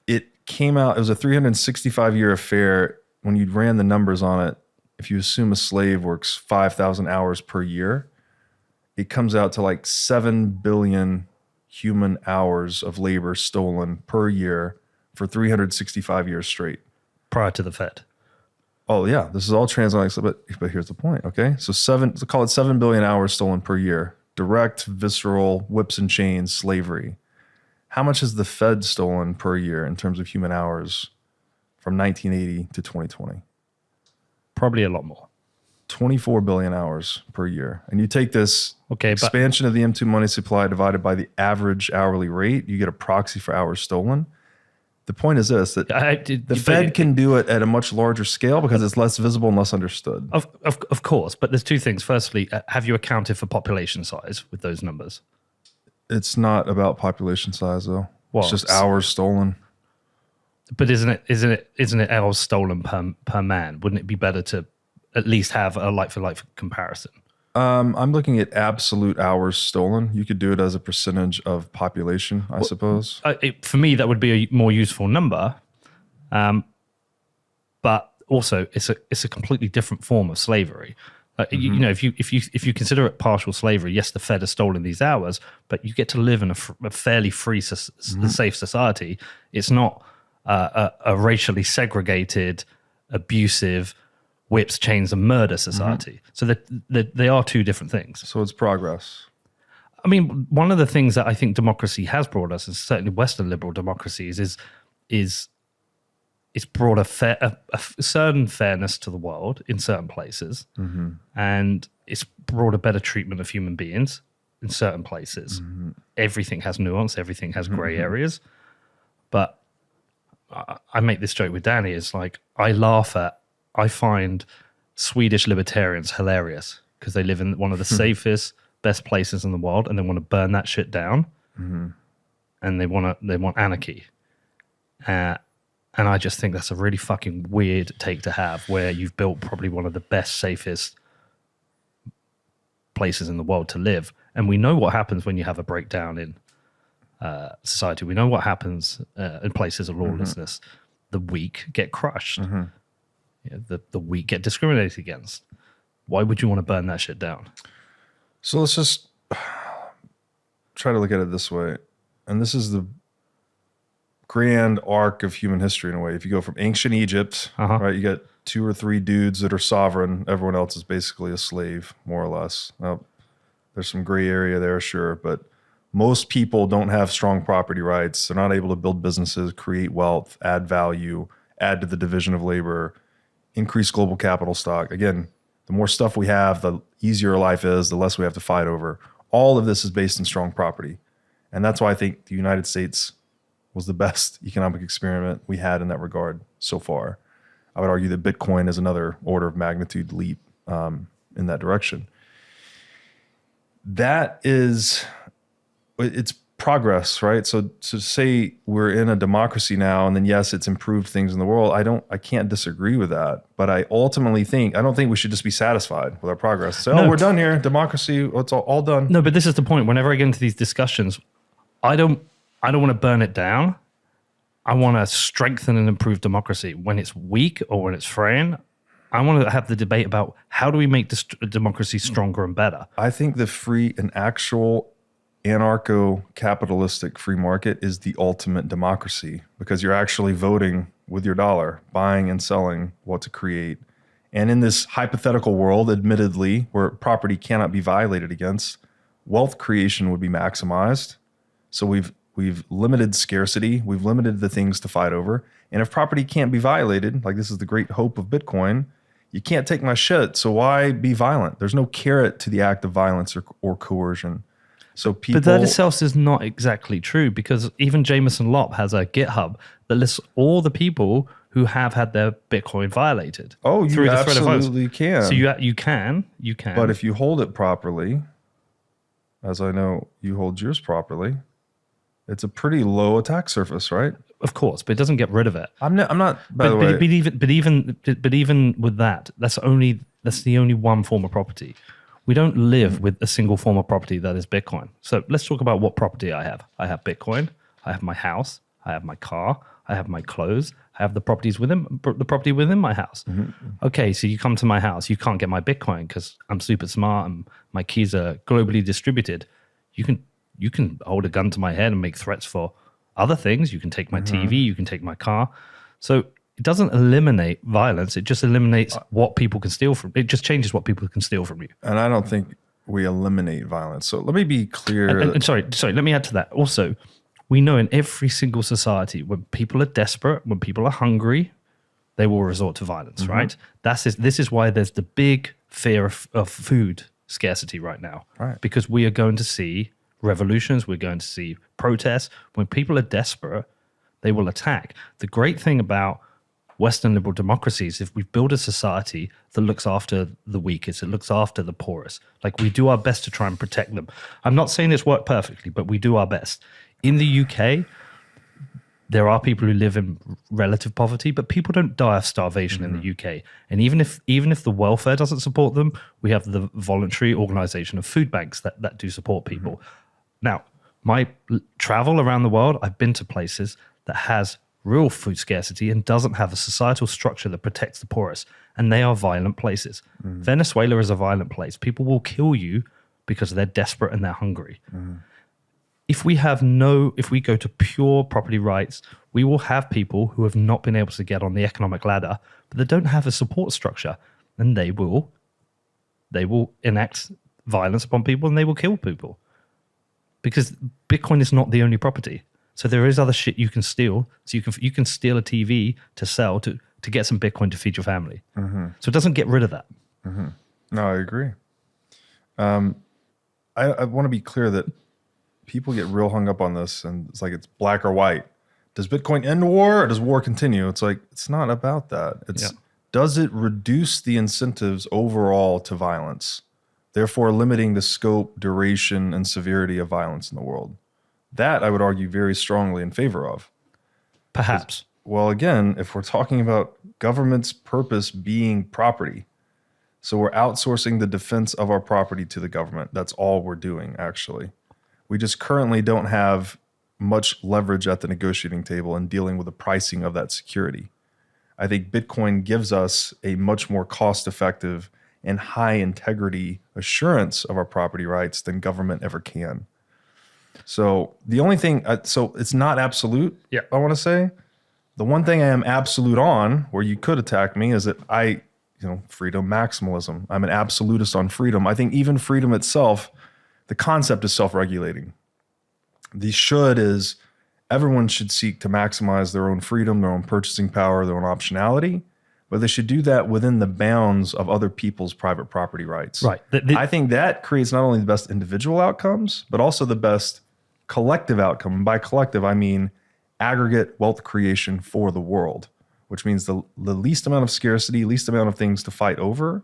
It was a 365-year affair. When you ran the numbers on it, if you assume a slave works 5,000 hours per year, it comes out to like 7 billion human hours of labor stolen per year for 365 years straight. Prior to the Fed. Oh yeah, this is all transatlantic, but here's the point, okay? So call it 7 billion hours stolen per year. Direct, visceral, whips and chains, slavery. How much has the Fed stolen per year in terms of human hours from 1980 to 2020? Probably a lot more. 24 billion hours per year. And you take this expansion of the M2 money supply divided by the average hourly rate, you get a proxy for hours stolen. The point is this, that the Fed can do it at a much larger scale because it's less visible and less understood. Of course, but there's two things. Firstly, have you accounted for population size with those numbers? It's not about population size, though. Well, it's just hours stolen. But isn't it hours stolen per man? Wouldn't it be better to at least have a like-for-like comparison? I'm looking at absolute hours stolen. You could do it as a percentage of population, I suppose. For me, that would be a more useful number. But also, it's a completely different form of slavery. You know, if you consider it partial slavery, yes, the Fed has stolen these hours, but you get to live in a fairly free, safe society. It's not a racially segregated, abusive, whips, chains, and murder society. So they are two different things. So it's progress. I mean, one of the things that I think democracy has brought us, and certainly Western liberal democracies, is it's brought a certain fairness to the world in certain places, and it's brought a better treatment of human beings in certain places. Everything has nuance, everything has gray areas, but I make this joke with Danny. It's like I find Swedish libertarians hilarious because they live in one of the safest, best places in the world, and they want to burn that shit down, and they want anarchy. And I just think that's a really fucking weird take to have, where you've built probably one of the best, safest places in the world to live, and we know what happens when you have a breakdown in society. We know what happens in places of lawlessness. The weak get crushed. The weak get discriminated against. Why would you want to burn that shit down? So let's just try to look at it this way. And this is the grand arc of human history in a way. If you go from ancient Egypt, right, you got 2 or 3 dudes that are sovereign. Everyone else is basically a slave, more or less. Now, there's some gray area there, sure, but most people don't have strong property rights. They're not able to build businesses, create wealth, add value, add to the division of labor, increase global capital stock. Again, the more stuff we have, the easier life is, the less we have to fight over. All of this is based in strong property. And that's why I think the United States was the best economic experiment we had in that regard so far. I would argue that Bitcoin is another order of magnitude leap in that direction. It's progress, right? So to say we're in a democracy now, and then yes, it's improved things in the world. I can't disagree with that. But I ultimately I don't think we should just be satisfied with our progress. So, we're done here. Democracy, it's all done. No, but this is the point. Whenever I get into these discussions, I don't want to burn it down. I want to strengthen and improve democracy. When it's weak or when it's fraying, I want to have the debate about how do we make democracy stronger and better. I think an actual anarcho-capitalistic free market is the ultimate democracy, because you're actually voting with your dollar, buying and selling what to create. And in this hypothetical world, admittedly, where property cannot be violated against, wealth creation would be maximized. So we've limited scarcity, we've limited the things to fight over. And if property can't be violated, like this is the great hope of Bitcoin, you can't take my shit, so why be violent? There's no carrot to the act of violence or coercion. So but that itself is not exactly true, because even Jameson Lopp has a GitHub that lists all the people who have had their Bitcoin violated. Oh, you through absolutely can. So you can. But if you hold it properly, as I know you hold yours properly, it's a pretty low attack surface, right? Of course, but it doesn't get rid of it. I'm not. By the way, but even with that, that's the only one form of property. We don't live with a single form of property that is Bitcoin. So let's talk about what property I have. I have Bitcoin. I have my house. I have my car. I have my clothes. I have the property within my house. Okay, so you come to my house. You can't get my Bitcoin because I'm super smart and my keys are globally distributed. You can hold a gun to my head and make threats for other things. You can take my TV. You can take my car. So it doesn't eliminate violence. It just eliminates what people can steal from. It just changes what people can steal from you. And I don't think we eliminate violence. So let me be clear. And sorry, let me add to that. Also, we know in every single society, when people are desperate, when people are hungry, they will resort to violence, right? This is why there's the big fear of food scarcity right now. Right. Because we are going to see revolutions. We're going to see protests. When people are desperate, they will attack. The great thing about Western liberal democracies, if we build a society that looks after the weakest, it looks after the poorest, like we do our best to try and protect them. I'm not saying it's worked perfectly, but we do our best. In the UK, there are people who live in relative poverty, but people don't die of starvation in the UK. And even if the welfare doesn't support them, we have the voluntary organization of food banks that do support people. Now, my travel around the world, I've been to places that has real food scarcity and doesn't have a societal structure that protects the poorest. And they are violent places. Venezuela is a violent place. People will kill you because they're desperate and they're hungry. If we go to pure property rights, we will have people who have not been able to get on the economic ladder, but they don't have a support structure, and they will enact violence upon people and they will kill people. Because Bitcoin is not the only property. So there is other shit you can steal. So you can steal a TV to sell to get some Bitcoin to feed your family. So it doesn't get rid of that. No, I agree. I want to be clear that people get real hung up on this, and it's like it's black or white. Does Bitcoin end war or does war continue? It's like, it's not about that. Does it reduce the incentives overall to violence, therefore limiting the scope, duration, and severity of violence in the world? That I would argue very strongly in favor of. Perhaps. Well, again, if we're talking about government's purpose being property, so we're outsourcing the defense of our property to the government. That's all we're doing, actually. We just currently don't have much leverage at the negotiating table in dealing with the pricing of that security. I think Bitcoin gives us a much more cost-effective and high-integrity assurance of our property rights than government ever can. So the only thing, so it's not absolute, I want to say. The one thing I am absolute on, where you could attack me, is that freedom maximalism. I'm an absolutist on freedom. I think even freedom itself, the concept is self-regulating. The should is everyone should seek to maximize their own freedom, their own purchasing power, their own optionality, but they should do that within the bounds of other people's private property rights. Right. I think that creates not only the best individual outcomes, but also the best collective outcome. And by collective, I mean aggregate wealth creation for the world, which means the least amount of scarcity, least amount of things to fight over,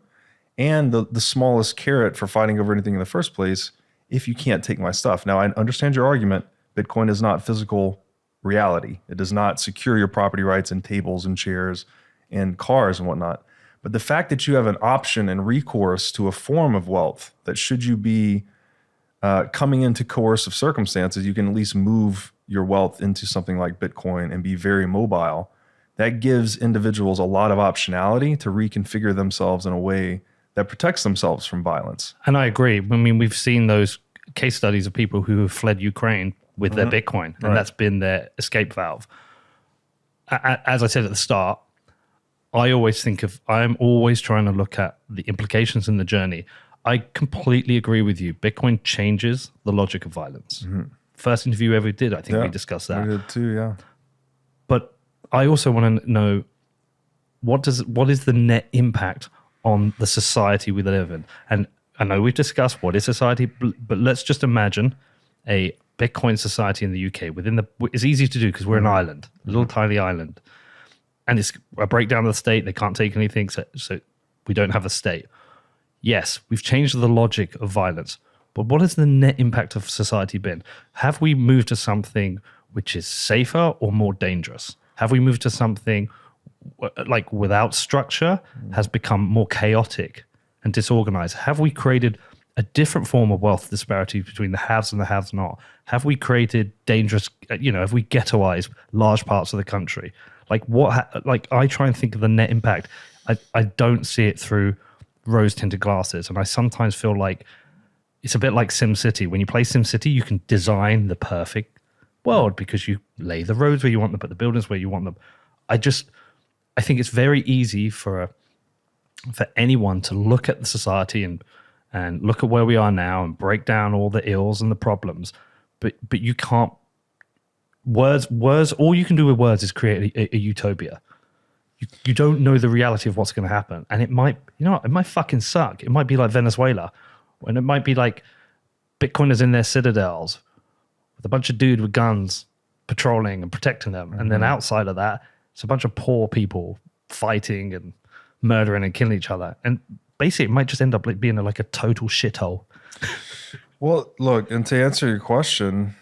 and the smallest carrot for fighting over anything in the first place if you can't take my stuff. Now, I understand your argument. Bitcoin is not physical reality. It does not secure your property rights in tables and chairs and cars and whatnot. But the fact that you have an option and recourse to a form of wealth that should you be coming into coercive circumstances, you can at least move your wealth into something like Bitcoin and be very mobile. That gives individuals a lot of optionality to reconfigure themselves in a way that protects themselves from violence. And I agree. I mean, we've seen those case studies of people who have fled Ukraine with their Bitcoin, and that's been their escape valve. As I said at the start, I'm always trying to look at the implications in the journey. I completely agree with you. Bitcoin changes the logic of violence. First interview we ever did, I think we discussed that. We did too, yeah. But I also want to know what is the net impact on the society we live in. And I know we've discussed what is society, but let's just imagine a Bitcoin society in the UK. It's easy to do because we're an island, a little tiny island. And it's a breakdown of the state. They can't take anything, so we don't have a state. Yes, we've changed the logic of violence, but what has the net impact of society been? Have we moved to something which is safer or more dangerous? Have we moved to something like without structure, has become more chaotic and disorganized? Have we created a different form of wealth disparity between the haves and the haves not? Have we created dangerous, have we ghettoized large parts of the country? I try and think of the net impact. I don't see it through rose-tinted glasses. And I sometimes feel like it's a bit like SimCity. When you play SimCity, you can design the perfect world because you lay the roads where you want them, put the buildings where you want them. I think it's very easy for anyone to look at the society and look at where we are now and break down all the ills and the problems. But you can't, words, all you can do with words is create a utopia. You don't know the reality of what's going to happen. And it might fucking suck. It might be like Venezuela, when it might be like Bitcoiners in their citadels with a bunch of dudes with guns patrolling and protecting them. And then outside of that, it's a bunch of poor people fighting and murdering and killing each other. And basically, it might just end up like being like a total shithole. Well, look, and to answer your question,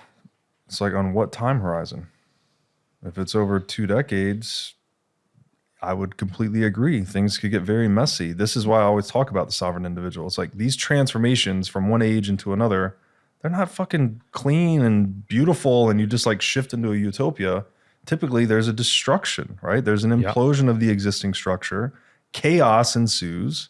it's like on what time horizon? If it's over 2 decades, I would completely agree. Things could get very messy. This is why I always talk about the sovereign individual. It's like these transformations from one age into another, they're not fucking clean and beautiful and you just like shift into a utopia. Typically, there's a destruction, right? There's an implosion of the existing structure. Chaos ensues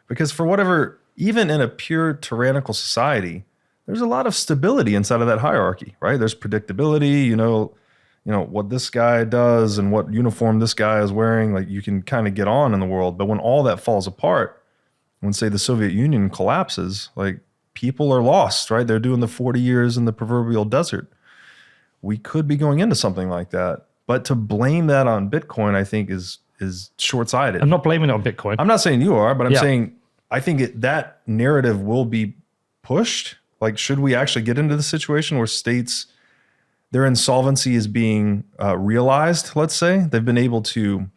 because for whatever, even in a pure tyrannical society, there's a lot of stability inside of that hierarchy, right? There's predictability, you know what this guy does and what uniform this guy is wearing, like you can kind of get on in the world. But when all that falls apart, when say the Soviet Union collapses, like people are lost, right? They're doing the 40 years in the proverbial desert. We could be going into something like that. But to blame that on Bitcoin, I think is short-sighted. I'm not blaming it on Bitcoin. I'm not saying you are, but I'm saying I think that narrative will be pushed. Like, should we actually get into the situation where states, their insolvency is being realized, let's say? They've been able to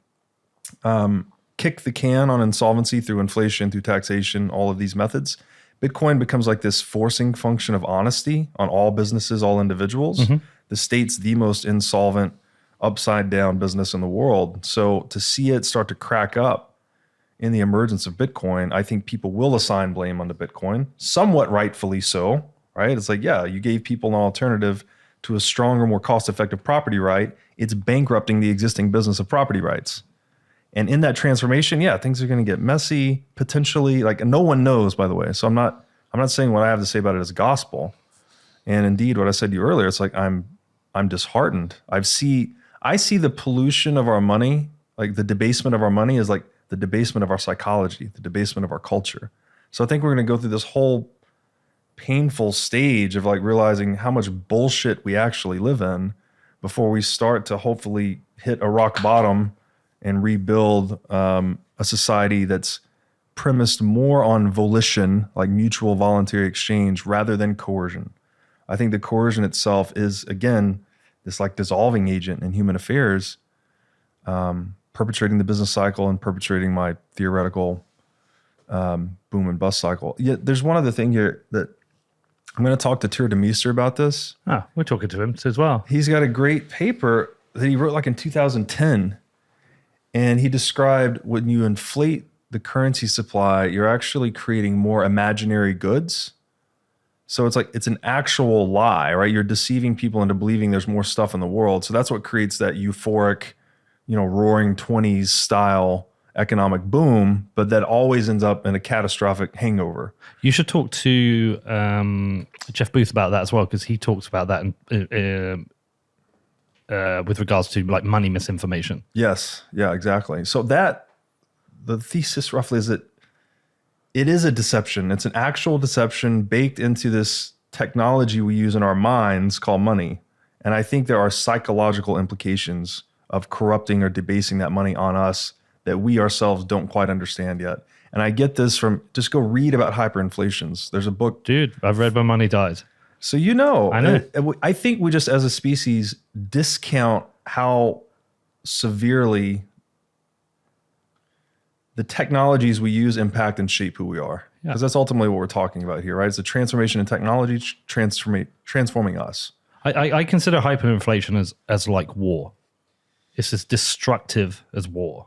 kick the can on insolvency through inflation, through taxation, all of these methods. Bitcoin becomes like this forcing function of honesty on all businesses, all individuals. The state's the most insolvent, upside down business in the world. So to see it start to crack up in the emergence of Bitcoin, I think people will assign blame onto Bitcoin, somewhat rightfully so, right? It's like, yeah, you gave people an alternative to a stronger, more cost-effective property right. It's bankrupting the existing business of property rights. And in that transformation, yeah, things are going to get messy, potentially. Like, no one knows, by the way. So I'm not saying what I have to say about it as gospel. And indeed, what I said to you earlier, it's like I'm disheartened. I see the pollution of our money, like the debasement of our money is like the debasement of our psychology, the debasement of our culture. So I think we're going to go through this whole painful stage of like realizing how much bullshit we actually live in before we start to hopefully hit a rock bottom and rebuild a society that's premised more on volition, like mutual voluntary exchange, rather than coercion. I think the coercion itself is, again, this like dissolving agent in human affairs, perpetrating the business cycle and perpetrating my theoretical boom and bust cycle. Yet there's one other thing here that I'm going to talk to Tir de Meester about this. We're talking to him as well. He's got a great paper that he wrote like in 2010. And he described when you inflate the currency supply, you're actually creating more imaginary goods. So it's like, it's an actual lie, right? You're deceiving people into believing there's more stuff in the world. So that's what creates that euphoric, roaring 20s style economic boom, but that always ends up in a catastrophic hangover. You should talk to Jeff Booth about that as well, because he talks about that with regards to like money misinformation. Yes. Yeah, exactly. So the thesis roughly is that it is a deception. It's an actual deception baked into this technology we use in our minds called money. And I think there are psychological implications of corrupting or debasing that money on us that we ourselves don't quite understand yet. And I get this from, just go read about hyperinflations. There's a book. Dude, I've read When Money Dies. So I know. I think we just as a species discount how severely the technologies we use impact and shape who we are. Because that's ultimately what we're talking about here, right? It's a transformation in technology transforming us. I consider hyperinflation as like war. It's as destructive as war.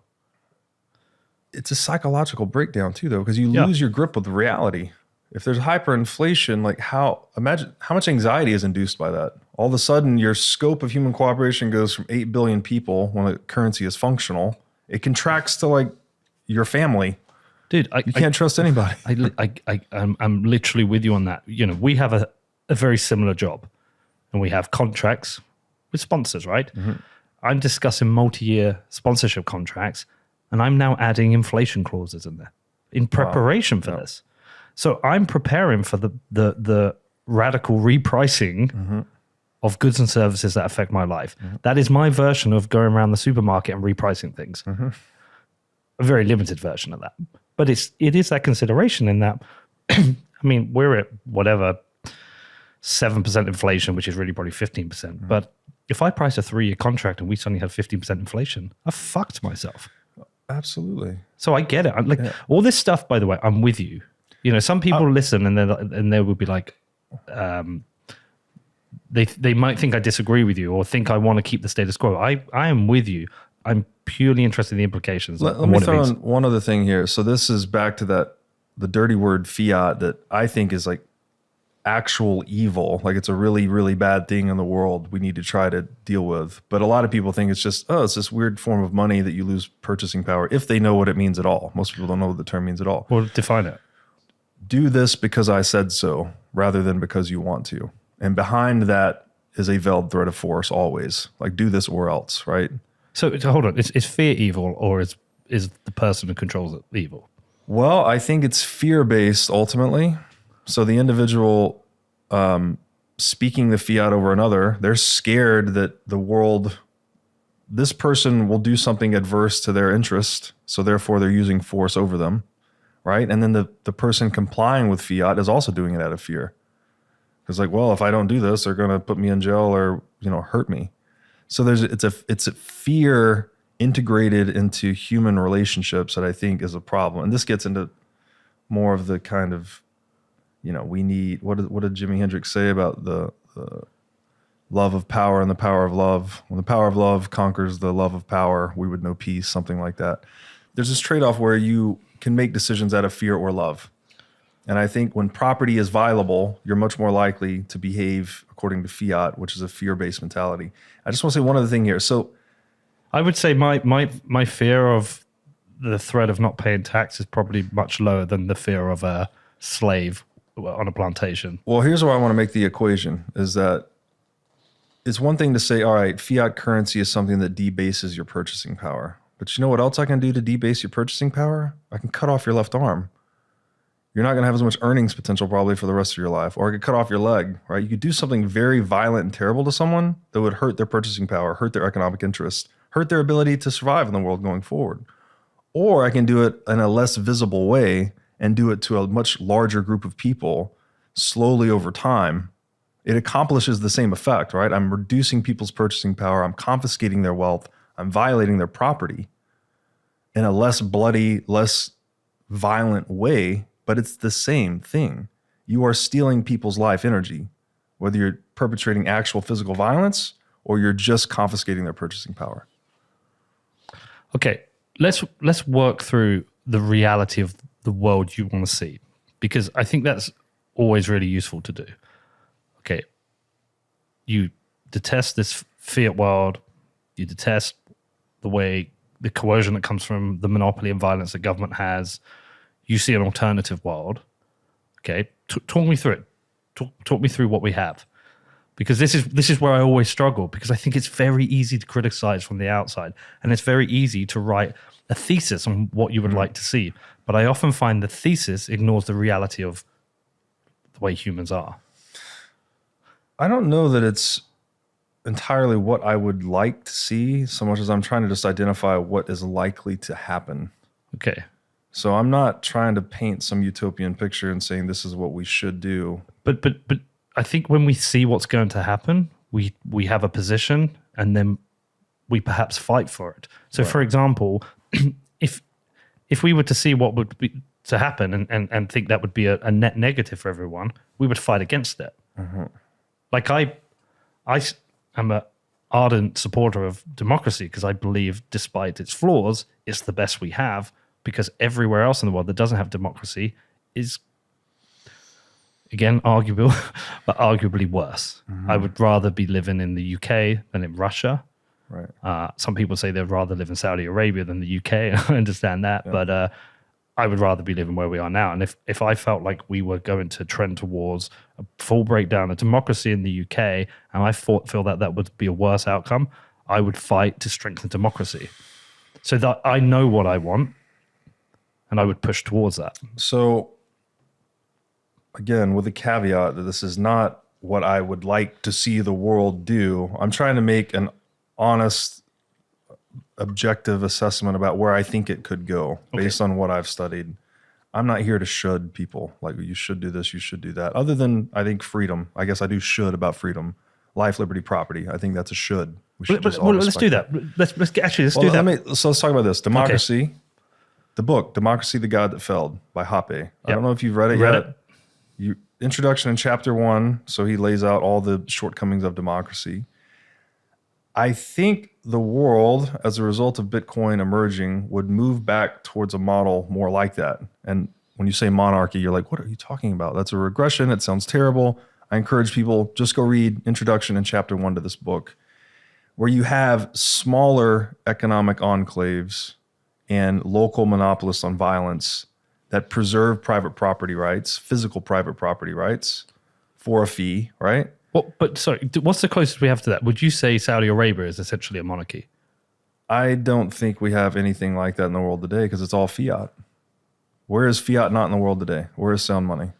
It's a psychological breakdown too, though, because you lose your grip with reality. If there's hyperinflation, like imagine how much anxiety is induced by that. All of a sudden, your scope of human cooperation goes from 8 billion people when a currency is functional. It contracts to like your family. Dude, you can't trust anybody. I'm literally with you on that. We have a very similar job, and we have contracts with sponsors, right? Mm-hmm. I'm discussing multi-year sponsorship contracts, and I'm now adding inflation clauses in there in preparation for this. So I'm preparing for the radical repricing of goods and services that affect my life. That is my version of going around the supermarket and repricing things. A very limited version of that. But it is that consideration in that, I mean, we're at whatever, 7% inflation, which is really probably 15%. But if I price a 3-year contract and we suddenly had 15% inflation, I fucked myself. Absolutely. So I get it. I'm like, all this stuff, by the way, I'm with you. You know, some people listen and they will be like, they might think I disagree with you or think I want to keep the status quo. I am with you. I'm purely interested in the implications. Let me throw in one other thing here. So this is back to the dirty word fiat that I think is like actual evil. Like it's a really, really bad thing in the world we need to try to deal with. But a lot of people think it's just, it's this weird form of money that you lose purchasing power if they know what it means at all. Most people don't know what the term means at all. Well, define it. Do this because I said so rather than because you want to. And behind that is a veiled threat of force always. Like do this or else, right? So hold on, is fear evil or is the person who controls it evil? Well, I think it's fear-based ultimately. So the individual speaking the fiat over another, they're scared that the world, this person will do something adverse to their interest. So therefore they're using force over them, right? And then the person complying with fiat is also doing it out of fear. It's like, well, if I don't do this, they're going to put me in jail or, hurt me. So it's a fear integrated into human relationships that I think is a problem. And this gets into more of the kind of, we need, what did Jimi Hendrix say about the love of power and the power of love? When the power of love conquers the love of power, we would know peace, something like that. There's this trade-off where you can make decisions out of fear or love. And I think when property is violable, you're much more likely to behave according to fiat, which is a fear-based mentality. I just want to say one other thing here. So I would say my fear of the threat of not paying tax is probably much lower than the fear of a slave on a plantation. Well, here's where I want to make the equation is that it's one thing to say, all right, fiat currency is something that debases your purchasing power. But you know what else I can do to debase your purchasing power? I can cut off your left arm. You're not going to have as much earnings potential probably for the rest of your life. Or I could cut off your leg, right? You could do something very violent and terrible to someone that would hurt their purchasing power, hurt their economic interest, hurt their ability to survive in the world going forward. Or I can do it in a less visible way and do it to a much larger group of people slowly over time. It accomplishes the same effect, right? I'm reducing people's purchasing power. I'm confiscating their wealth. I'm violating their property in a less bloody, less violent way. But it's the same thing. You are stealing people's life energy, whether you're perpetrating actual physical violence or you're just confiscating their purchasing power. Okay, let's work through the reality of the world you want to see, because I think that's always really useful to do. Okay, you detest this fiat world. You detest the coercion that comes from the monopoly and violence that government has. You see an alternative world. Okay, talk me through it. Talk me through what we have, because this is where I always struggle, because I think it's very easy to criticize from the outside, and it's very easy to write a thesis on what you would like to see. But I often find the thesis ignores the reality of the way humans are. I don't know that it's entirely what I would like to see so much as I'm trying to just identify what is likely to happen. Okay. So I'm not trying to paint some utopian picture and saying this is what we should do. But I think when we see what's going to happen, we have a position and then we perhaps fight for it. So right. For example, if we were to see what would be to happen and think that would be a net negative for everyone, we would fight against it. Mm-hmm. Like I am an ardent supporter of democracy because I believe despite its flaws, it's the best we have. Because everywhere else in the world that doesn't have democracy is, again, arguable, but arguably worse. Mm-hmm. I would rather be living in the UK than in Russia. Right. Some people say they'd rather live in Saudi Arabia than the UK. I understand that. Yeah. But I would rather be living where we are now. And if I felt like we were going to trend towards a full breakdown of democracy in the UK, and I feel that would be a worse outcome, I would fight to strengthen democracy. So that I know what I want. And I would push towards that. So, again, with the caveat that this is not what I would like to see the world do, I'm trying to make an honest, objective assessment about where I think it could go based on what I've studied. I'm not here to should people, like you should do this, you should do that. Other than, I think, freedom. I guess I do should about freedom. life, liberty, property. I think that's a should. We should just all let's do respect that. Let's do that. So let's talk about this. Democracy, the book, Democracy, the God That Failed by Hoppe. I don't know if you've read it yet. Introduction in chapter 1. So he lays out all the shortcomings of democracy. I think the world, as a result of Bitcoin emerging, would move back towards a model more like that. And when you say monarchy, you're like, what are you talking about? That's a regression. It sounds terrible. I encourage people, just go read introduction in chapter 1 to this book, where you have smaller economic enclaves and local monopolists on violence that preserve private property rights, physical private property rights for a fee, right? Well, but sorry, what's the closest we have to that? Would you say Saudi Arabia is essentially a monarchy? I don't think we have anything like that in the world today because it's all fiat. Where is fiat not in the world today? Where is sound money?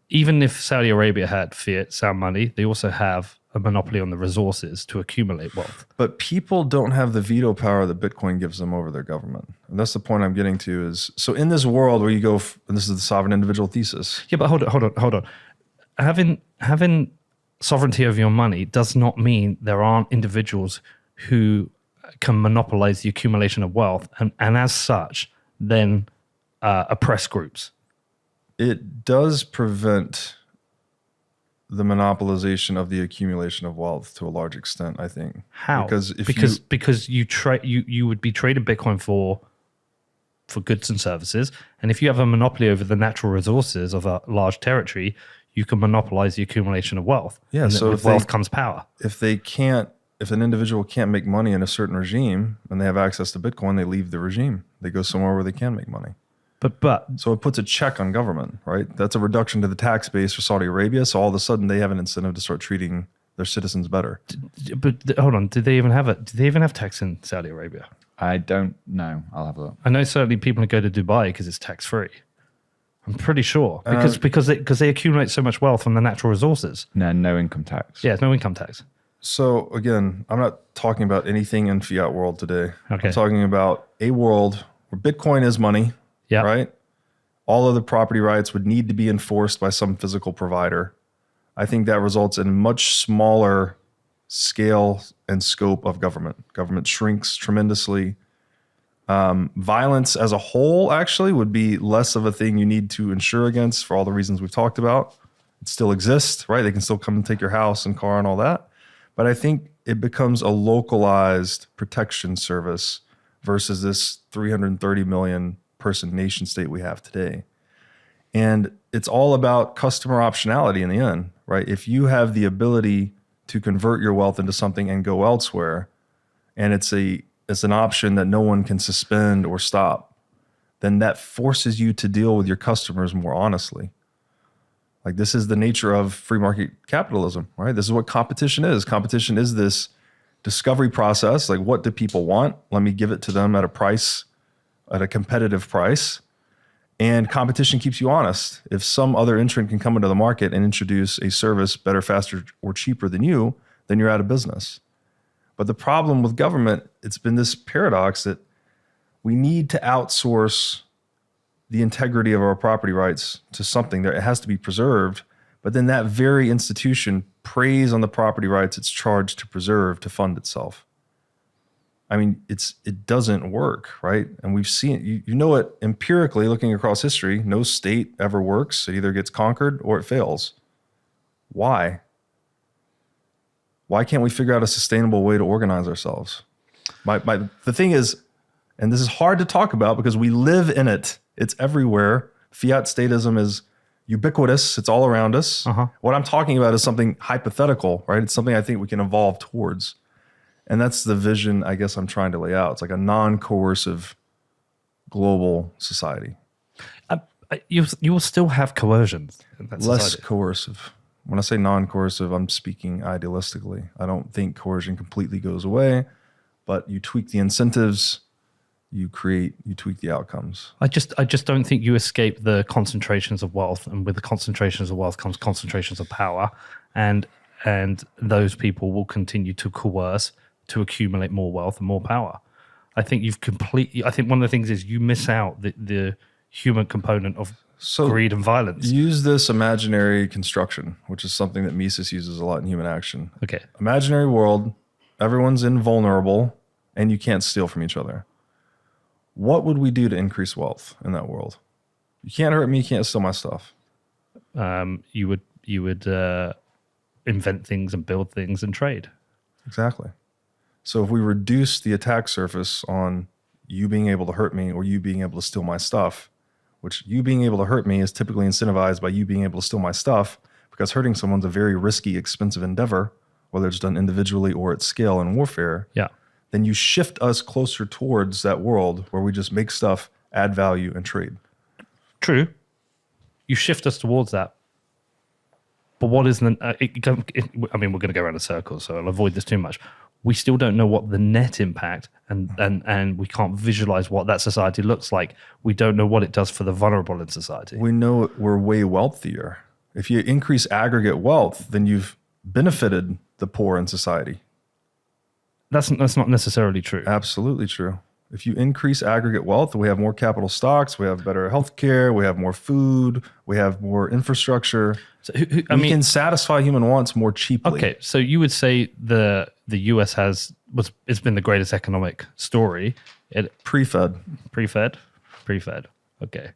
Even if Saudi Arabia had fiat, sound money, they also have a monopoly on the resources to accumulate wealth. But people don't have the veto power that Bitcoin gives them over their government. And that's the point I'm getting to is, so in this world where you go, and this is the sovereign individual thesis. Yeah, but hold on. Having sovereignty over your money does not mean there aren't individuals who can monopolize the accumulation of wealth and as such, then oppress groups. It does prevent the monopolization of the accumulation of wealth to a large extent, I think. How? Because you would be trading Bitcoin for goods and services, and if you have a monopoly over the natural resources of a large territory, you can monopolize the accumulation of wealth. Yeah, and so with wealth comes power. If an individual can't make money in a certain regime and they have access to Bitcoin, they leave the regime. They go somewhere where they can make money. So it puts a check on government, right? That's a reduction to the tax base for Saudi Arabia. So all of a sudden they have an incentive to start treating their citizens better. But hold on, do they even have tax in Saudi Arabia? I don't know. I'll have a look. I know certainly people who go to Dubai because it's tax free. I'm pretty sure because they accumulate so much wealth from the natural resources. No income tax. Yeah, no income tax. So again, I'm not talking about anything in fiat world today. Okay. I'm talking about a world where Bitcoin is money. Yeah. Right. All of the property rights would need to be enforced by some physical provider. I think that results in much smaller scale and scope of government. Government shrinks tremendously. Violence as a whole actually would be less of a thing you need to insure against for all the reasons we've talked about. It still exists, right? They can still come and take your house and car and all that. But I think it becomes a localized protection service versus this 330 million person nation state we have today. And it's all about customer optionality in the end, right? If you have the ability to convert your wealth into something and go elsewhere, and it's an option that no one can suspend or stop, then that forces you to deal with your customers more honestly. Like this is the nature of free market capitalism, right? This is what competition is. Competition is this discovery process. Like what do people want? Let me give it to them at a price, at a competitive price. And competition keeps you honest. If some other entrant can come into the market and introduce a service better, faster, or cheaper than you, then you're out of business. But the problem with government, it's been this paradox that we need to outsource the integrity of our property rights to something that it has to be preserved. But then that very institution preys on the property rights it's charged to preserve to fund itself. I mean, it doesn't work, right? And we've seen, you know it empirically looking across history, no state ever works. It either gets conquered or it fails. Why? Why can't we figure out a sustainable way to organize ourselves? The thing is, and this is hard to talk about because we live in it. It's everywhere. Fiat statism is ubiquitous. It's all around us. Uh-huh. What I'm talking about is something hypothetical, right? It's something I think we can evolve towards. And that's the vision I guess I'm trying to lay out. It's like a non-coercive global society. You will still have coercion in that Less society. coercive. When I say non-coercive, I'm speaking idealistically. I don't think coercion completely goes away, but you tweak the incentives, you tweak the outcomes. I just don't think you escape the concentrations of wealth, and with the concentrations of wealth comes concentrations of power, and those people will continue to coerce to accumulate more wealth and more power. I think one of the things is you miss out the human component of So greed and violence. use this imaginary construction, which is something that Mises uses a lot in Human Action. Okay. Imaginary world, everyone's invulnerable, and you can't steal from each other. What would we do to increase wealth in that world? You can't hurt me, you can't steal my stuff. You would invent things and build things and trade. Exactly. So if we reduce the attack surface on you being able to hurt me or you being able to steal my stuff, which you being able to hurt me is typically incentivized by you being able to steal my stuff, because hurting someone's a very risky, expensive endeavor, whether it's done individually or at scale in warfare. Yeah. Then you shift us closer towards that world where we just make stuff, add value, and trade. True. You shift us towards that. But what is the... I mean, we're going to go around in circles, so I'll avoid this too much. We still don't know what the net impact, and we can't visualize what that society looks like. We don't know what it does for the vulnerable in society. We know we're way wealthier. If you increase aggregate wealth, then you've benefited the poor in society. That's not necessarily true. Absolutely true. If you increase aggregate wealth, we have more capital stocks, we have better healthcare, we have more food, we have more infrastructure. So we can satisfy human wants more cheaply. Okay, so you would say the US it's been the greatest economic story. Pre-Fed. Okay.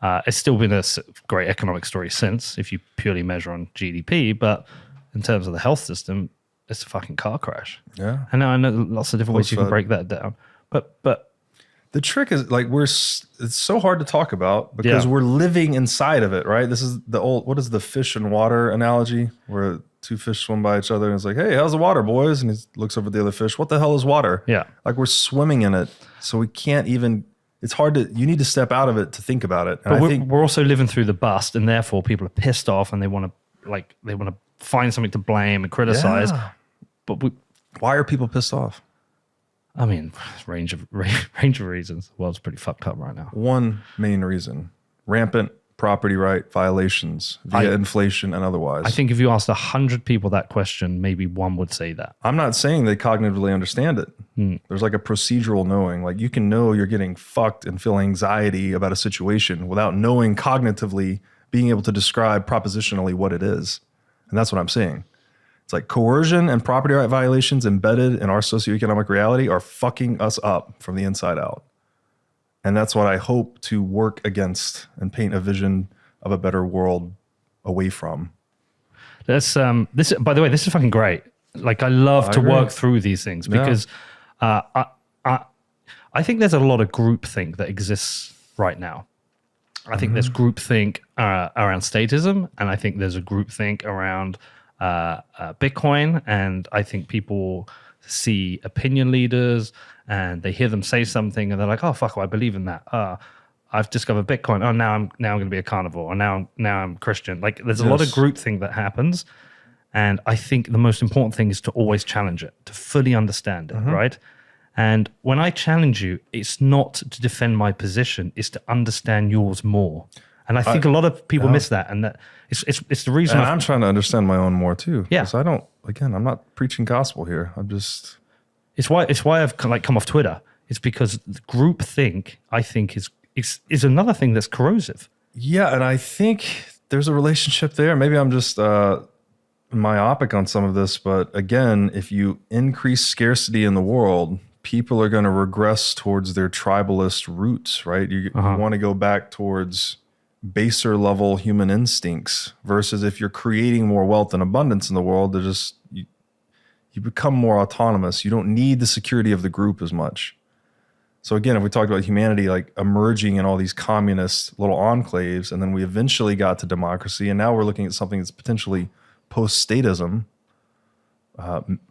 It's still been a great economic story since, if you purely measure on GDP, but in terms of the health system, it's a fucking car crash. Yeah. And I know lots of different ways you can break that down. But the trick is like it's so hard to talk about because we're living inside of it, right? This is the old, what is the fish and water analogy where two fish swim by each other and it's like, hey, how's the water, boys? And he looks over at the other fish. What the hell is water? Yeah. Like we're swimming in it. So we can't even, it's hard you need to step out of it to think about it. And but we're also living through the bust, and therefore people are pissed off and they want to find something to blame and criticize. Yeah. But why are people pissed off? I mean, range of reasons. The world's pretty fucked up right now. One main reason: rampant property right violations via inflation and otherwise. I think if you asked 100 people that question, maybe one would say that. I'm not saying they cognitively understand it. There's like a procedural knowing. Like you can know you're getting fucked and feel anxiety about a situation without knowing cognitively, being able to describe propositionally what it is. And that's what I'm saying. It's like coercion and property right violations embedded in our socioeconomic reality are fucking us up from the inside out. And that's what I hope to work against and paint a vision of a better world away from. This, by the way, this is fucking great. Like I love to work through these things because I think there's a lot of groupthink that exists right now. I think there's groupthink around statism, and I think there's a groupthink around Bitcoin, and I think people see opinion leaders and they hear them say something and they're like, oh fuck, I believe in that. I've discovered Bitcoin. Oh, now I'm going to be a carnivore, or now I'm Christian. Like there's a lot of groupthink that happens, and I think the most important thing is to always challenge it, to fully understand it, right? And when I challenge you, it's not to defend my position, it's to understand yours more. And I think a lot of people miss that, and that it's the reason. And I'm trying to understand my own more too. Yeah, because I'm not preaching gospel here. I'm just. It's why I've come off Twitter. It's because groupthink, I think, is another thing that's corrosive. Yeah, and I think there's a relationship there. Maybe I'm just myopic on some of this, but again, if you increase scarcity in the world, people are going to regress towards their tribalist roots, right? You want to go back towards baser level human instincts versus if you're creating more wealth and abundance in the world, you become more autonomous. You don't need the security of the group as much. So again, if we talked about humanity like emerging in all these communist little enclaves, and then we eventually got to democracy, and now we're looking at something that's potentially post-statism,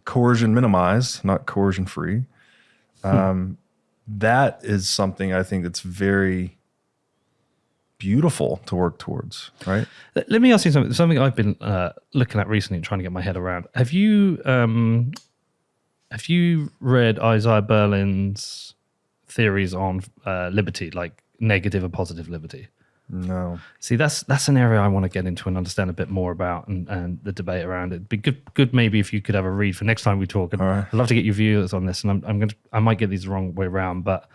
coercion minimized, not coercion free. That is something I think that's very beautiful to work towards, right? Let me ask you something I've been looking at recently and trying to get my head around. Have you read Isaiah Berlin's theories on liberty, like negative and positive liberty? No. See, that's an area I want to get into and understand a bit more about, and the debate around it. It'd be good maybe if you could have a read for next time we talk. And I'd love to get your views on this, and I might get these the wrong way around, but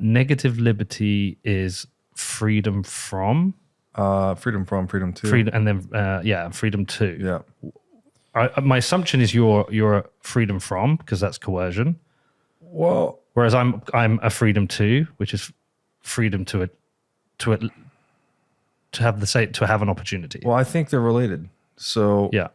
negative liberty is freedom from. Freedom from, freedom to. Freedom, and then freedom to. Yeah. My assumption is you're freedom from, because that's coercion. Well, whereas I'm a freedom to, which is freedom to have an opportunity. Well, I think they're related. So yeah.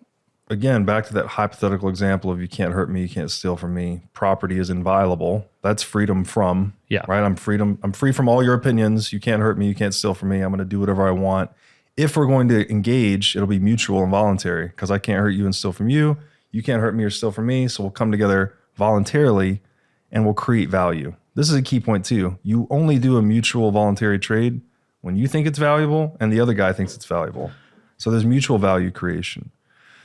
Again, back to that hypothetical example of you can't hurt me, you can't steal from me. Property is inviolable. That's freedom from. Yeah. Right. I'm free from all your opinions. You can't hurt me. You can't steal from me. I'm going to do whatever I want. If we're going to engage, it'll be mutual and voluntary, because I can't hurt you and steal from you. You can't hurt me or steal from me. So we'll come together voluntarily and we'll create value. This is a key point too. You only do a mutual voluntary trade when you think it's valuable and the other guy thinks it's valuable. So there's mutual value creation.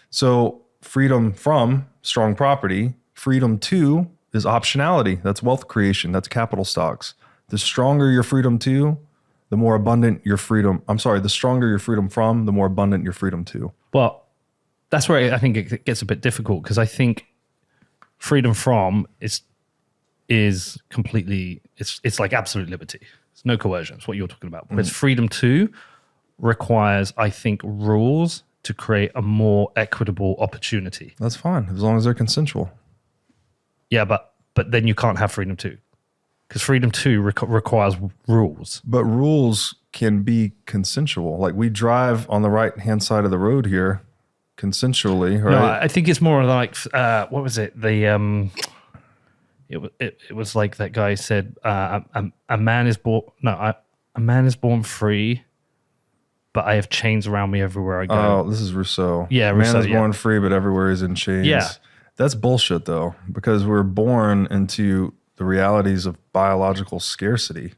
So freedom from, strong property. Freedom to is optionality. That's wealth creation. That's capital stocks. The stronger your freedom to, the more abundant your freedom. The stronger your freedom from, the more abundant your freedom to. Well, that's where I think it gets a bit difficult, because I think freedom from is completely, it's like absolute liberty. It's no coercion. It's what you're talking about. Whereas freedom to requires, I think, rules to create a more equitable opportunity. That's fine, as long as they're consensual. Yeah, but then you can't have freedom to, because freedom to requires rules. But rules can be consensual. Like, we drive on the right-hand side of the road here consensually, right? No, I think it's more like, what was it? It was like that guy said, a man is born free, but I have chains around me everywhere I go. Oh, this is Rousseau. Yeah, Man Rousseau, is born free, but everywhere he's in chains. Yeah. That's bullshit, though, because we're born into the realities of biological scarcity.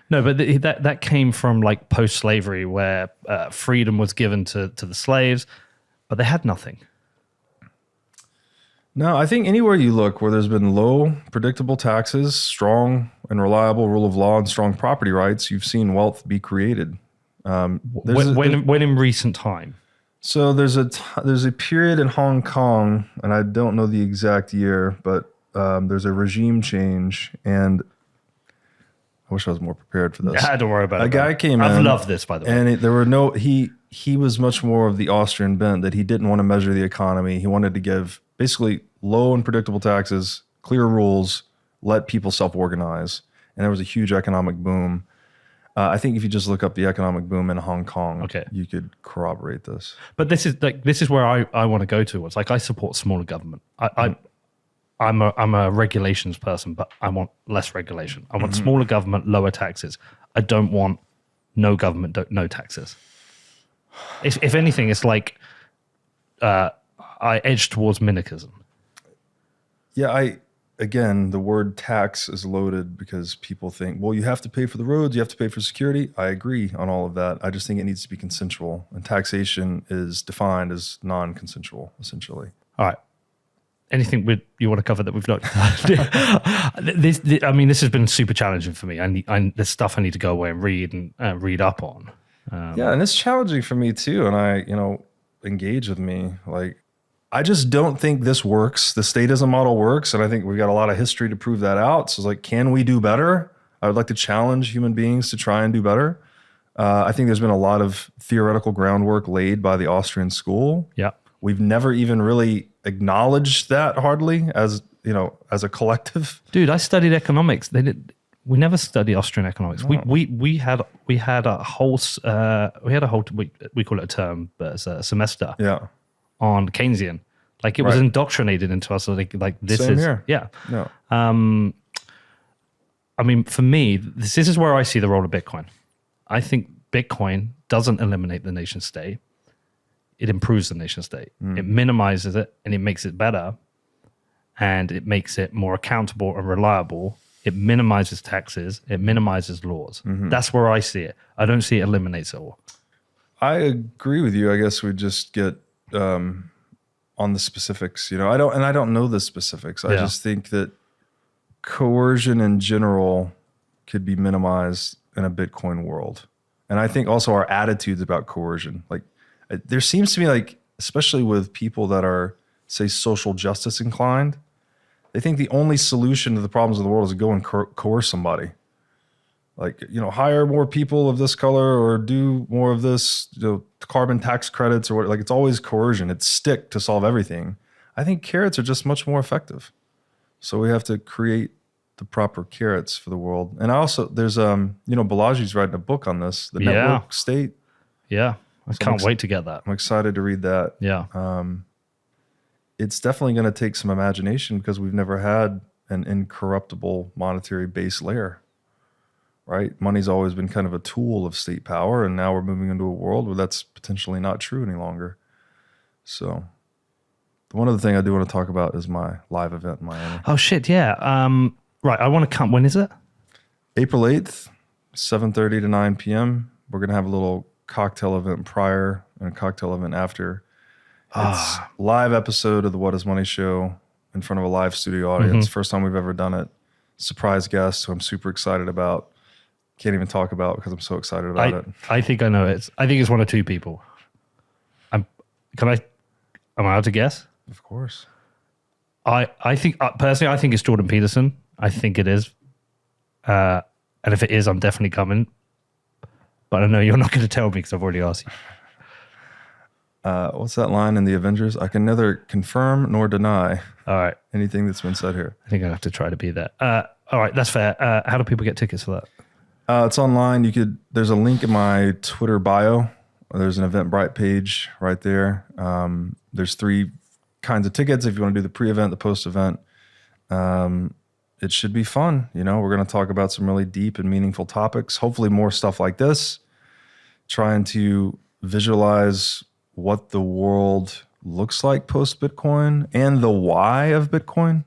No, but that came from like post-slavery, where freedom was given to the slaves, but they had nothing. No, I think anywhere you look where there's been low, predictable taxes, strong and reliable rule of law, and strong property rights, you've seen wealth be created. When in recent time? So there's a period in Hong Kong, and I don't know the exact year, but there's a regime change, and I wish I was more prepared for this. Yeah, don't worry about it. A guy came in. I've loved this, by the way. And he was much more of the Austrian bent, that he didn't want to measure the economy. He wanted to give basically low and predictable taxes, clear rules, let people self-organize. And there was a huge economic boom. I think if you just look up the economic boom in Hong Kong, you could corroborate this. But this is where I want to go to. It's like, I support smaller government. I'm a regulations person, but I want less regulation. I want smaller government, lower taxes. I don't want no government, no taxes. If anything, it's like I edge towards minarchism. Yeah, again, the word tax is loaded because people think, well, you have to pay for the roads, you have to pay for security. I agree on all of that. I just think it needs to be consensual, and taxation is defined as non-consensual, essentially. All right. Anything you want to cover that we've not? This has been super challenging for me. There's stuff I need to go away and read and read up on. Yeah, and it's challenging for me too. And engage with me. Like, I just don't think this works. The statism model works, and I think we've got a lot of history to prove that out. So it's like, can we do better? I would like to challenge human beings to try and do better. I think there's been a lot of theoretical groundwork laid by the Austrian school. Yeah. We've never even really acknowledged that hardly as a collective. Dude, I studied economics. We never studied Austrian economics. No. We had a whole we call it a term, but it's a semester. Yeah. On Keynesian. Like, it was indoctrinated into us. Like this Same is here. Yeah. No. For me, this is where I see the role of Bitcoin. I think Bitcoin doesn't eliminate the nation state. It improves the nation state. It minimizes it, and it makes it better, and it makes it more accountable and reliable. It minimizes taxes. It minimizes laws. That's where I see it. I don't see it eliminates it all. I agree with you. I guess we just get on the specifics. I don't know the specifics. I just think that coercion in general could be minimized in a Bitcoin world. And I think also our attitudes about coercion, like, there seems to be, like, especially with people that are, say, social justice inclined, they think the only solution to the problems of the world is to go and coerce somebody. like, hire more people of this color or do more of this, carbon tax credits or what. Like, it's always coercion. It's stick to solve everything. I think carrots are just much more effective. So we have to create the proper carrots for the world. And I also, there's, Balaji's writing a book on this, the network state. Yeah. I can't wait to get that. I'm excited to read that. Yeah. It's definitely going to take some imagination because we've never had an incorruptible monetary base layer, right? Money's always been kind of a tool of state power, and now we're moving into a world where that's potentially not true any longer. So one other thing I do want to talk about is my live event in Miami. Oh, shit, yeah. Right, I want to come. When is it? April 8th, 7:30 to 9 p.m. We're going to have a little cocktail event prior and a cocktail event after. It's a live episode of the What is Money show in front of a live studio audience. First time we've ever done it. Surprise guest who I'm super excited about. Can't even talk about because I'm so excited about it. I think I know it. I think it's one or two people. Am I allowed to guess? Of course. I think, personally, I think it's Jordan Peterson. I think it is. And if it is, I'm definitely coming. But I know you're not going to tell me because I've already asked you. What's that line in the Avengers? I can neither confirm nor deny anything that's been said here. I think I have to try to be that. All right, that's fair. How do people get tickets for that? It's online. There's a link in my Twitter bio. There's an Eventbrite page right there. There's 3 kinds of tickets if you want to do the pre-event, the post-event. It should be fun. We're going to talk about some really deep and meaningful topics. Hopefully more stuff like this. Trying to visualize what the world looks like post-Bitcoin and the why of Bitcoin.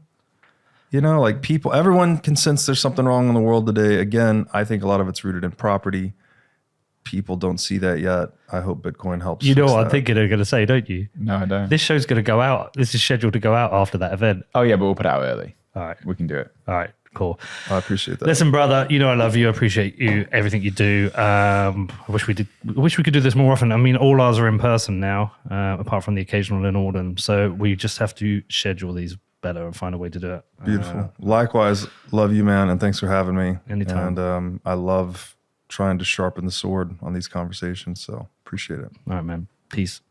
Like everyone can sense there's something wrong in the world today. Again, I think a lot of it's rooted in property. People don't see that yet. I hope Bitcoin helps. You know what I'm thinking they're going to say, don't you? No, I don't. This show's going to go out. This is scheduled to go out after that event. Oh, yeah, but we'll put it out early. All right. We can do it. All right. Cool. I appreciate that. Listen, brother, I love you. I appreciate you, everything you do. I wish we could do this more often. I mean, all ours are in person now, apart from the occasional in Auden. So we just have to schedule these better and find a way to do it. Beautiful. Likewise, love you, man, and thanks for having me. Anytime. And I love trying to sharpen the sword on these conversations. So appreciate it. All right, man. Peace.